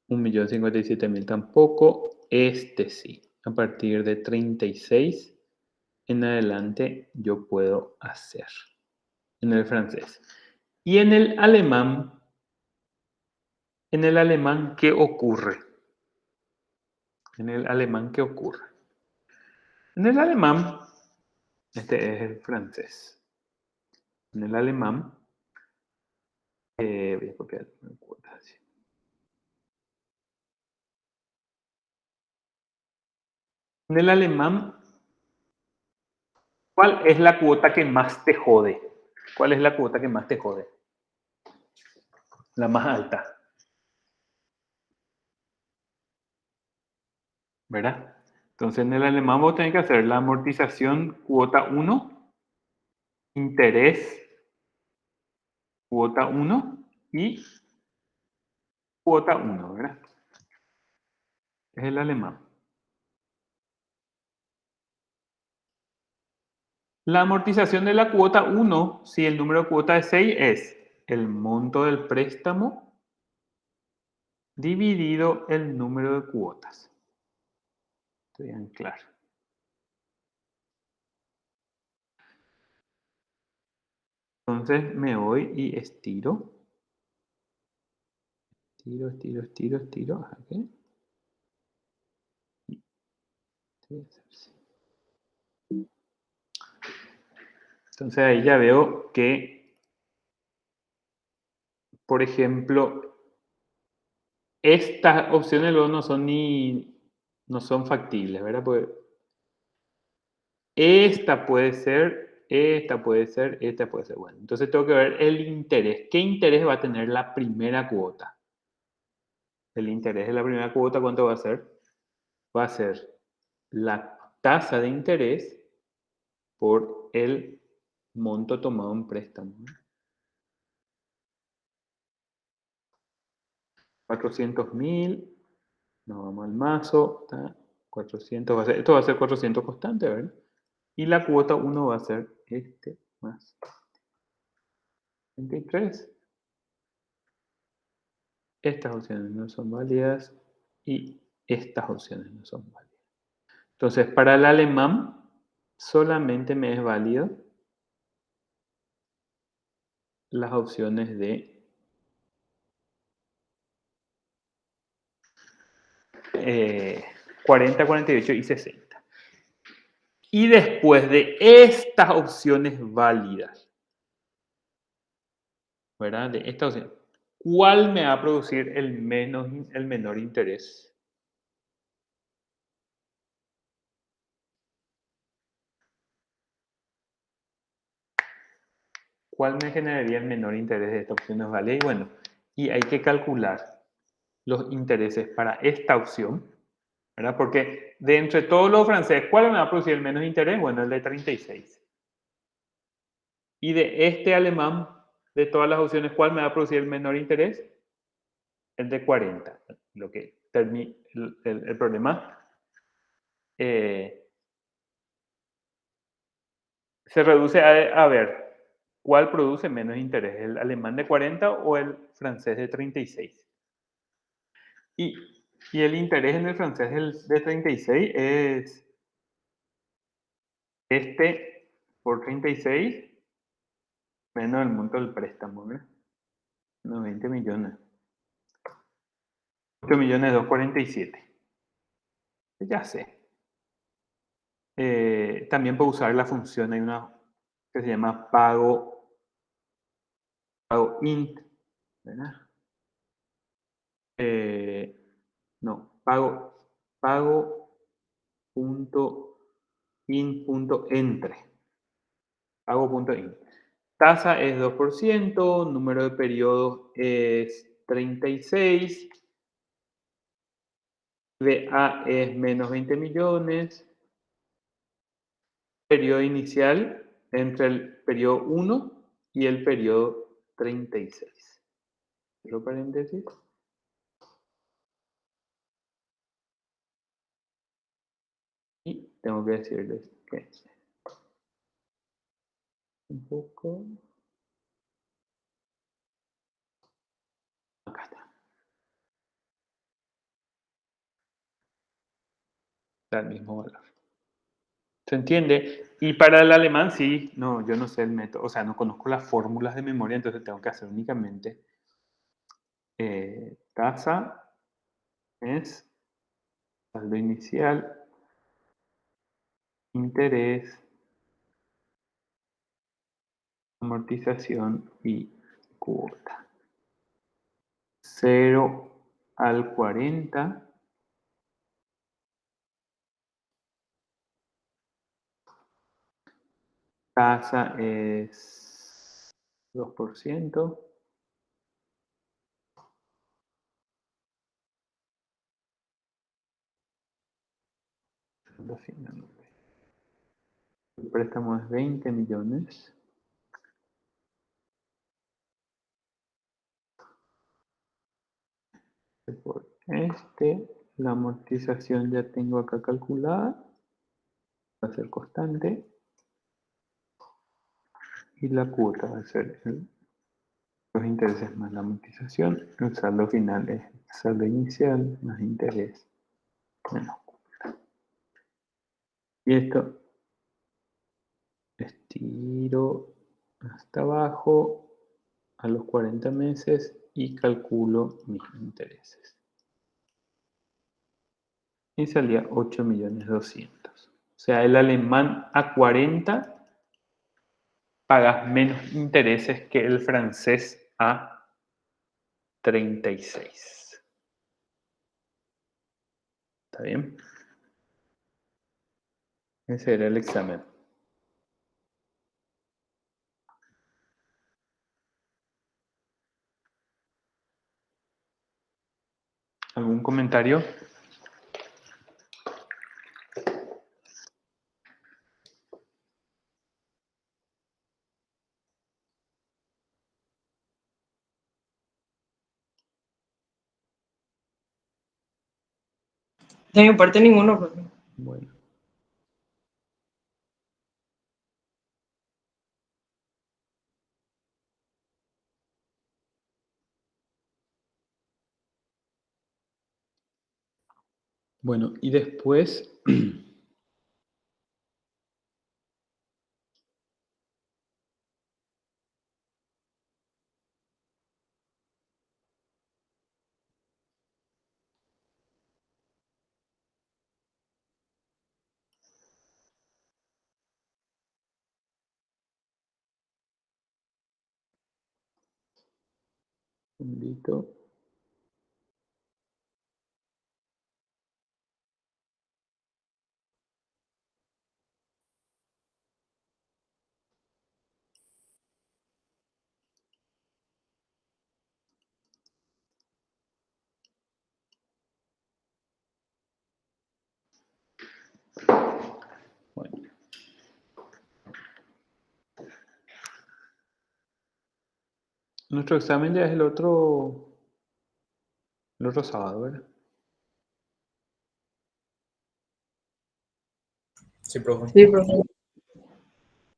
1.057.000 tampoco. Este sí. A partir de 36 en adelante yo puedo hacer. En el francés. Y en el alemán, ¿qué ocurre? En el alemán, ¿qué ocurre? En el alemán, este es el francés. En el alemán, voy a copiar una cuota así. En el alemán, ¿cuál es la cuota que más te jode? ¿Cuál es la cuota que más te jode? La más alta. ¿Verdad? Entonces en el alemán vos tenés que hacer la amortización cuota 1, interés cuota 1 y cuota 1, ¿verdad? Es el alemán. La amortización de la cuota 1, si el número de cuota es 6, es el monto del préstamo dividido el número de cuotas. Estoy en claro. Entonces me voy y estiro. Estiro. Aquí. Entonces ahí ya veo que, por ejemplo, estas opciones luego no son factibles, ¿verdad? Porque esta puede ser. Bueno, entonces tengo que ver el interés. ¿Qué interés va a tener la primera cuota? El interés de la primera cuota, ¿cuánto va a ser? Va a ser la tasa de interés por el monto tomado en préstamo. 400.000, nos vamos al mazo, 400 esto va a ser 400 constante, ¿verdad? Y la cuota 1 va a ser más 23. Estas opciones no son válidas y estas opciones no son válidas. Entonces, para el alemán solamente me es válido las opciones de 40, 48 y 60. Y después de estas opciones válidas, ¿verdad? De esta opción, ¿cuál me va a producir el menor interés? ¿Cuál me generaría el menor interés de esta opción válidas? Y bueno, y hay que calcular los intereses para esta opción, ¿verdad? Porque de entre todos los franceses, ¿cuál me va a producir el menos interés? Bueno, el de 36. Y de este alemán, de todas las opciones, ¿cuál me va a producir el menor interés? El de 40. Lo que el problema se reduce a ver cuál produce menos interés, el alemán de 40 o el francés de 36. Y el interés en el francés de 36 es por 36 menos el monto del préstamo, ¿verdad? Unos 20 millones. 8.247.000. Ya sé. También puedo usar la función, hay una que se llama pago int, ¿verdad? No, pago punto in punto entre. Pago punto in. Tasa es 2%, número de periodos es 36, VA es menos 20 millones, periodo inicial entre el periodo 1 y el periodo 36. Cierro paréntesis. Y tengo que decirles que un poco. Acá está. Da el mismo valor. ¿Se entiende? Y para el alemán sí, no, yo no sé el método, o sea, no conozco las fórmulas de memoria, entonces tengo que hacer únicamente tasa es saldo inicial, interés, amortización y cuota. 0 al 40. Tasa es 2%. El préstamo es 20 millones. Por la amortización ya tengo acá calculada. Va a ser constante. Y la cuota va a ser los intereses más la amortización. El saldo final es saldo inicial más interés menos cuota. Y esto estiro hasta abajo a los 40 meses y calculo mis intereses. Y salía 8.200.000. O sea, el alemán a 40 pagas menos intereses que el francés a 36. ¿Está bien? Ese era el examen. ¿Algún comentario? De mi parte, ninguno, profe. Bueno. Bueno, y después un segundito. Bueno. Nuestro examen ya es el otro sábado, ¿verdad? Sí, profe. Sí, profe.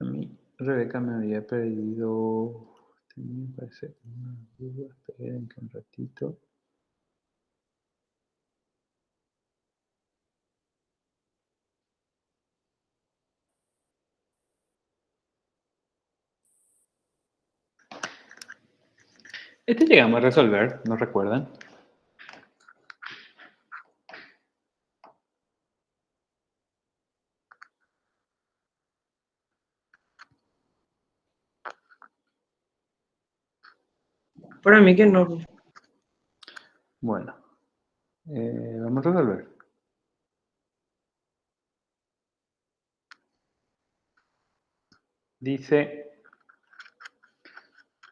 A mí, Rebeca me había pedido, me parece una duda, esperen que un ratito. Este llegamos a resolver, ¿no recuerdan? Para mí que no, profe. Bueno, vamos a resolver. Dice,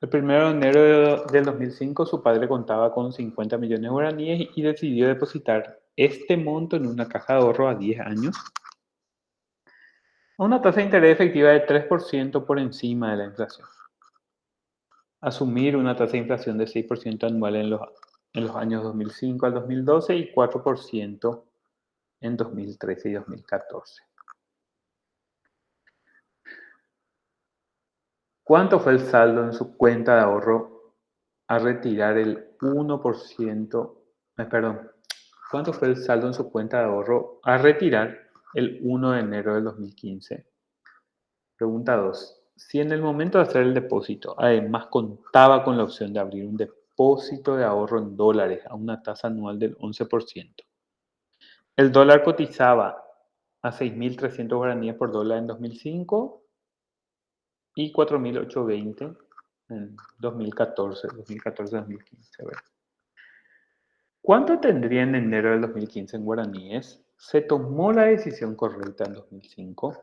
el 1 de enero del 2005 su padre contaba con 50 millones de guaraníes y decidió depositar este monto en una caja de ahorro a 10 años a una tasa de interés efectiva de 3% por encima de la inflación. Asumir una tasa de inflación de 6% anual en los años 2005 al 2012 y 4% en 2013 y 2014. ¿Cuánto fue el saldo en su cuenta de ahorro a retirar el 1%? Perdón. ¿Cuánto fue el saldo en su cuenta de ahorro a retirar el 1 de enero del 2015? Pregunta 2. Si en el momento de hacer el depósito, además contaba con la opción de abrir un depósito de ahorro en dólares a una tasa anual del 11%. El dólar cotizaba a 6.300 guaraníes por dólar en 2005 y 4.820 en 2014-2015. ¿Cuánto tendría en enero del 2015 en guaraníes? ¿Se tomó la decisión correcta en 2005?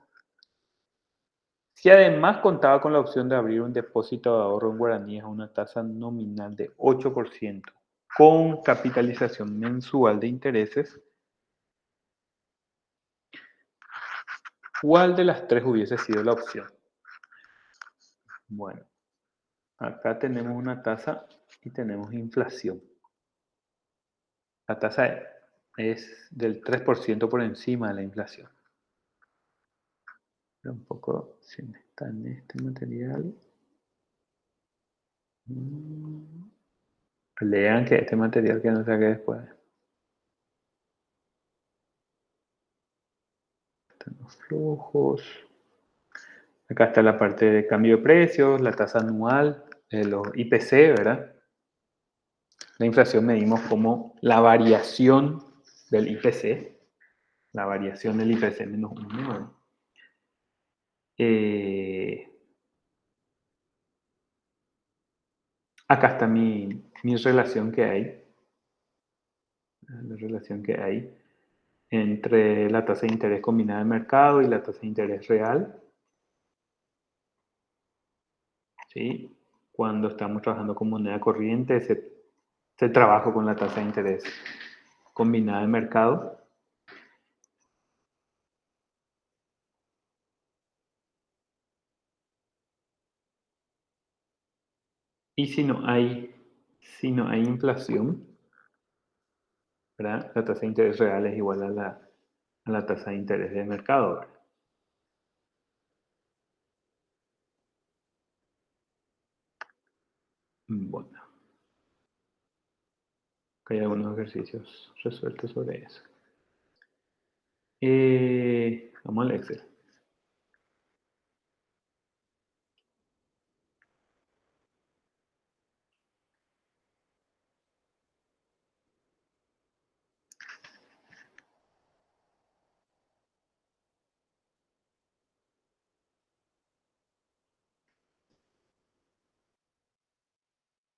Si además contaba con la opción de abrir un depósito de ahorro en guaraníes a una tasa nominal de 8% con capitalización mensual de intereses, ¿cuál de las tres hubiese sido la opción? Bueno, acá tenemos una tasa y tenemos inflación. La tasa es del 3% por encima de la inflación. Pero un poco, si está en este material. Lean que este material que no saqué después. Están los flujos. Acá está la parte de cambio de precios, la tasa anual, los IPC, ¿verdad? La inflación medimos como la variación del IPC, la variación del IPC menos 1, ¿verdad? Acá está mi relación que hay, la relación que hay entre la tasa de interés combinada de mercado y la tasa de interés real. ¿Sí? Cuando estamos trabajando con moneda corriente, se trabaja con la tasa de interés combinada de mercado. Y si no hay inflación, ¿verdad? La tasa de interés real es igual a la tasa de interés de mercado, ¿verdad? Bueno, acá hay algunos ejercicios resueltos sobre eso. Vamos al Excel.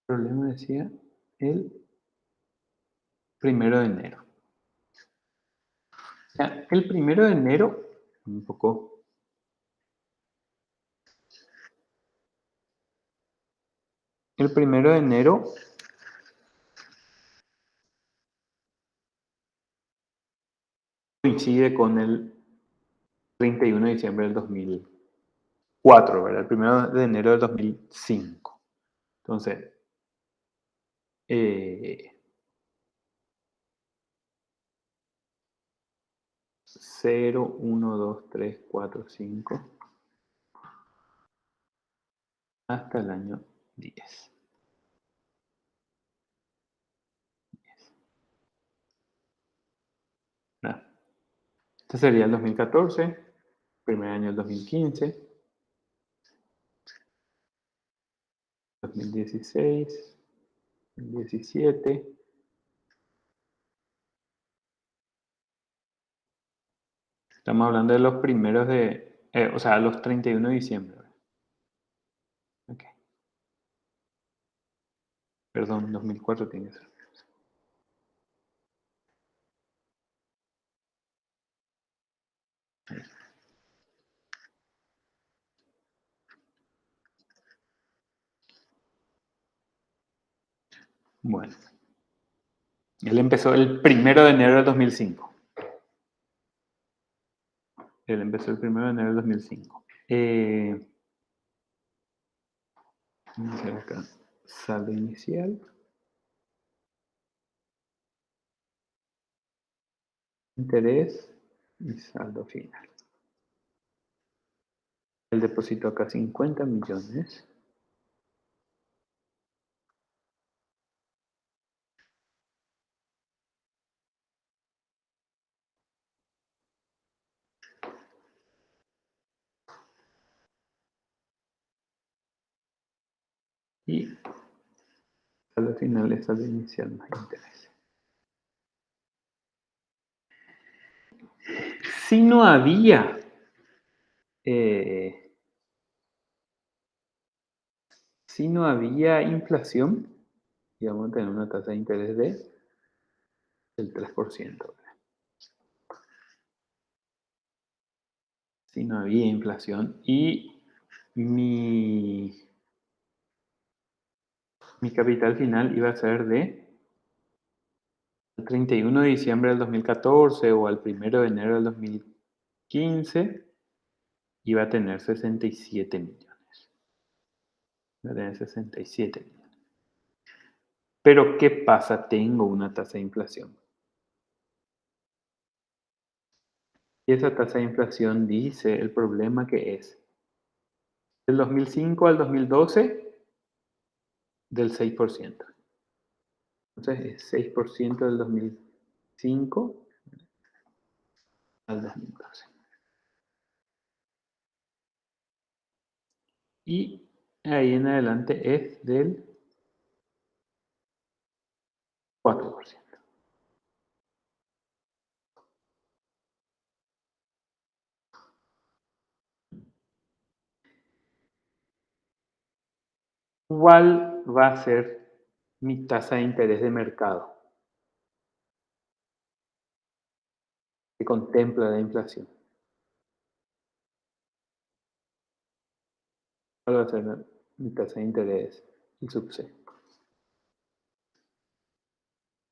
El problema decía el 1 de enero. O sea, el 1 de enero, un poco. El 1 de enero coincide con el 31 de diciembre del 2004, ¿verdad? El 1 de enero del 2005. Entonces, 0, 1, 2, 3, 4, 5, hasta el año 10. Este sería el 2014, primer año del 2015, 2016, 2017. Estamos hablando de los primeros o sea, los 31 de diciembre. Ok. Perdón, 2004 tiene que ser. Bueno. Él empezó el 1 de enero del 2005. Él empezó el 1 de enero del 2005. Vamos a hacer acá saldo inicial. Interés y saldo final. Él depositó acá 50 millones. Y saldo final es saldo inicial más interés. Si no había inflación, íbamos a tener una tasa de interés del 3%. Si no había inflación y mi capital final iba a ser de el 31 de diciembre del 2014 o al 1 de enero del 2015, iba a tener 67 millones. Iba a tener 67 millones. Pero ¿qué pasa? Tengo una tasa de inflación. Y esa tasa de inflación dice el problema que es del 2005 al 2012 del 6%. Entonces es 6% del 2005 al 2012. Y ahí en adelante es del 4%. ¿Cuál va a ser mi tasa de interés de mercado que contempla la inflación? ¿Cuál va a ser mi tasa de interés? El sub C.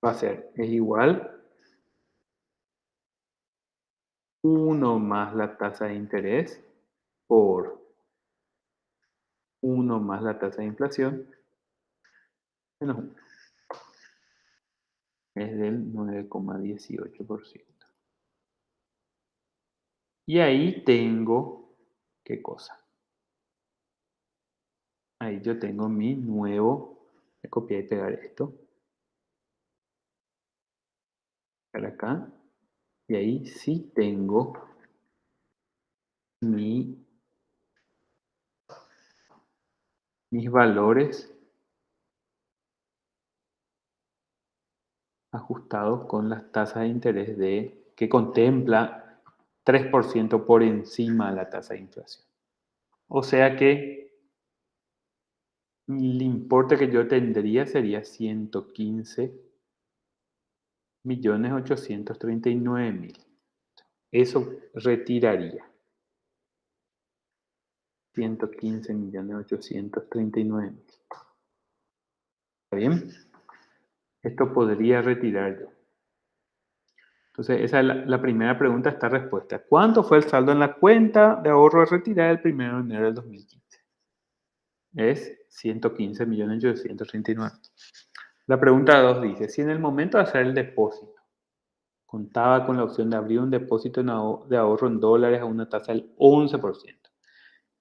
Va a ser, es igual 1 más la tasa de interés por 1 más la tasa de inflación menos 1. Es del 9,18%. Y ahí tengo, ¿qué cosa? Ahí yo tengo mi nuevo, voy a copiar y pegar esto. Para acá. Y ahí sí tengo mis valores ajustados con las tasas de interés que contempla 3% por encima de la tasa de inflación. O sea que el importe que yo tendría sería 115.839.000. Eso retiraría 115.839.000. ¿Está bien? Esto podría retirar yo. Entonces, esa es la primera pregunta, está respuesta. ¿Cuánto fue el saldo en la cuenta de ahorro de retirada el 1 de enero del 2015? Es 115.839.000. La pregunta 2 dice, si en el momento de hacer el depósito contaba con la opción de abrir un depósito de ahorro en dólares a una tasa del 11%,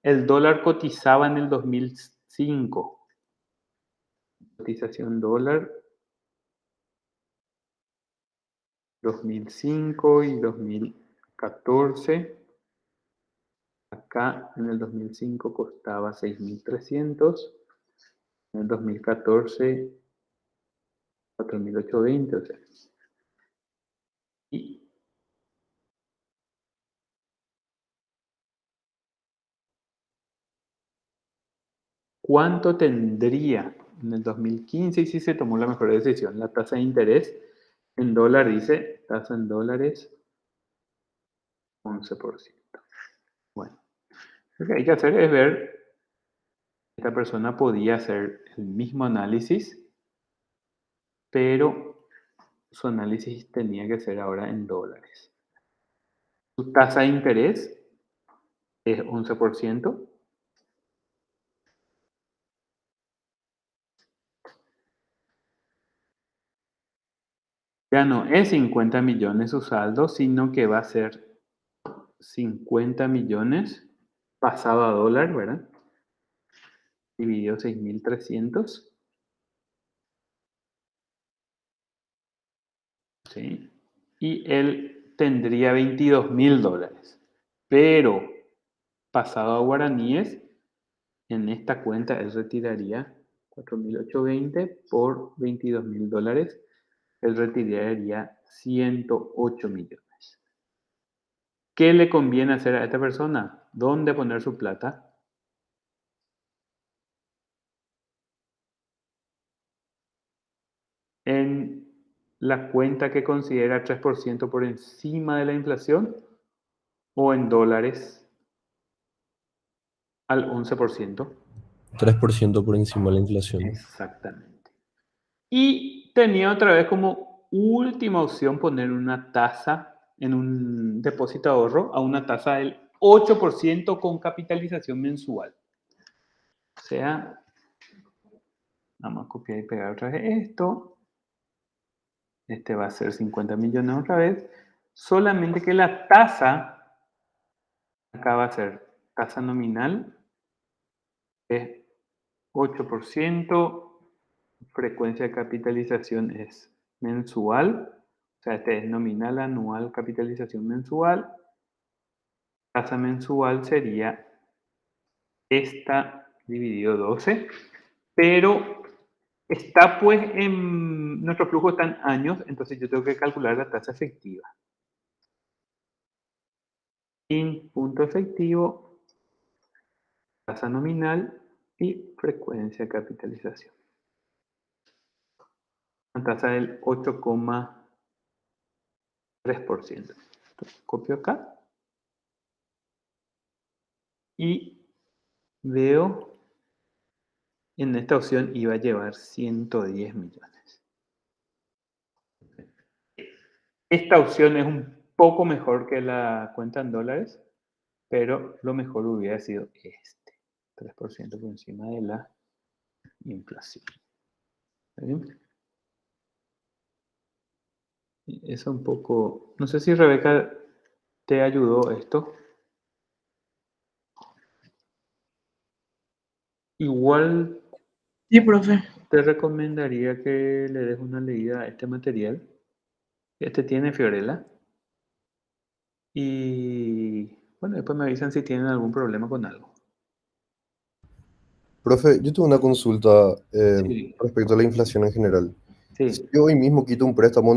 el dólar cotizaba en el 2005, cotización dólar 2005 y 2014. Acá en el 2005 costaba 6.300, en el 2014 4.820, o sea. ¿Y cuánto tendría en el 2015 y si se tomó la mejor decisión? La tasa de interés en dólar dice, tasa en dólares 11%. Bueno, lo que hay que hacer es ver, esta persona podía hacer el mismo análisis, pero su análisis tenía que ser ahora en dólares. Su tasa de interés es 11%. Ya no es 50 millones su saldo, sino que va a ser 50 millones pasado a dólar, ¿verdad? Dividido 6.300. ¿Sí? Y él tendría 22.000 dólares. Pero pasado a guaraníes, en esta cuenta él retiraría 4.820 por 22.000 dólares. Él retiraría 108 millones. ¿Qué le conviene hacer a esta persona? ¿Dónde poner su plata? ¿En la cuenta que considera 3% por encima de la inflación o en dólares al 11%? 3% por encima de la inflación. Exactamente. Y tenía otra vez como última opción poner una tasa en un depósito de ahorro a una tasa del 8% con capitalización mensual. O sea, vamos a copiar y pegar otra vez esto. Este va a ser 50 millones otra vez. Solamente que la tasa, acá va a ser tasa nominal, es 8%. Frecuencia de capitalización es mensual. O sea, este es nominal, anual, capitalización mensual. Tasa mensual sería esta dividido 12, pero está pues en, nuestro flujo está en años, entonces yo tengo que calcular la tasa efectiva. In punto efectivo, tasa nominal y frecuencia de capitalización. Una tasa del 8,3%. Entonces, copio acá. Y veo, en esta opción iba a llevar 110 millones. Esta opción es un poco mejor que la cuenta en dólares, pero lo mejor hubiera sido este, 3% por encima de la inflación. ¿Bien? Eso un poco, no sé si Rebeca te ayudó esto. Igual Sí, profe. te recomendaría que le des una leída a este material. Este tiene Fiorella. Y bueno, después me avisan si tienen algún problema con algo. Profe, yo tengo una consulta Sí, respecto a la inflación en general. Si sí. yo hoy mismo quito un préstamo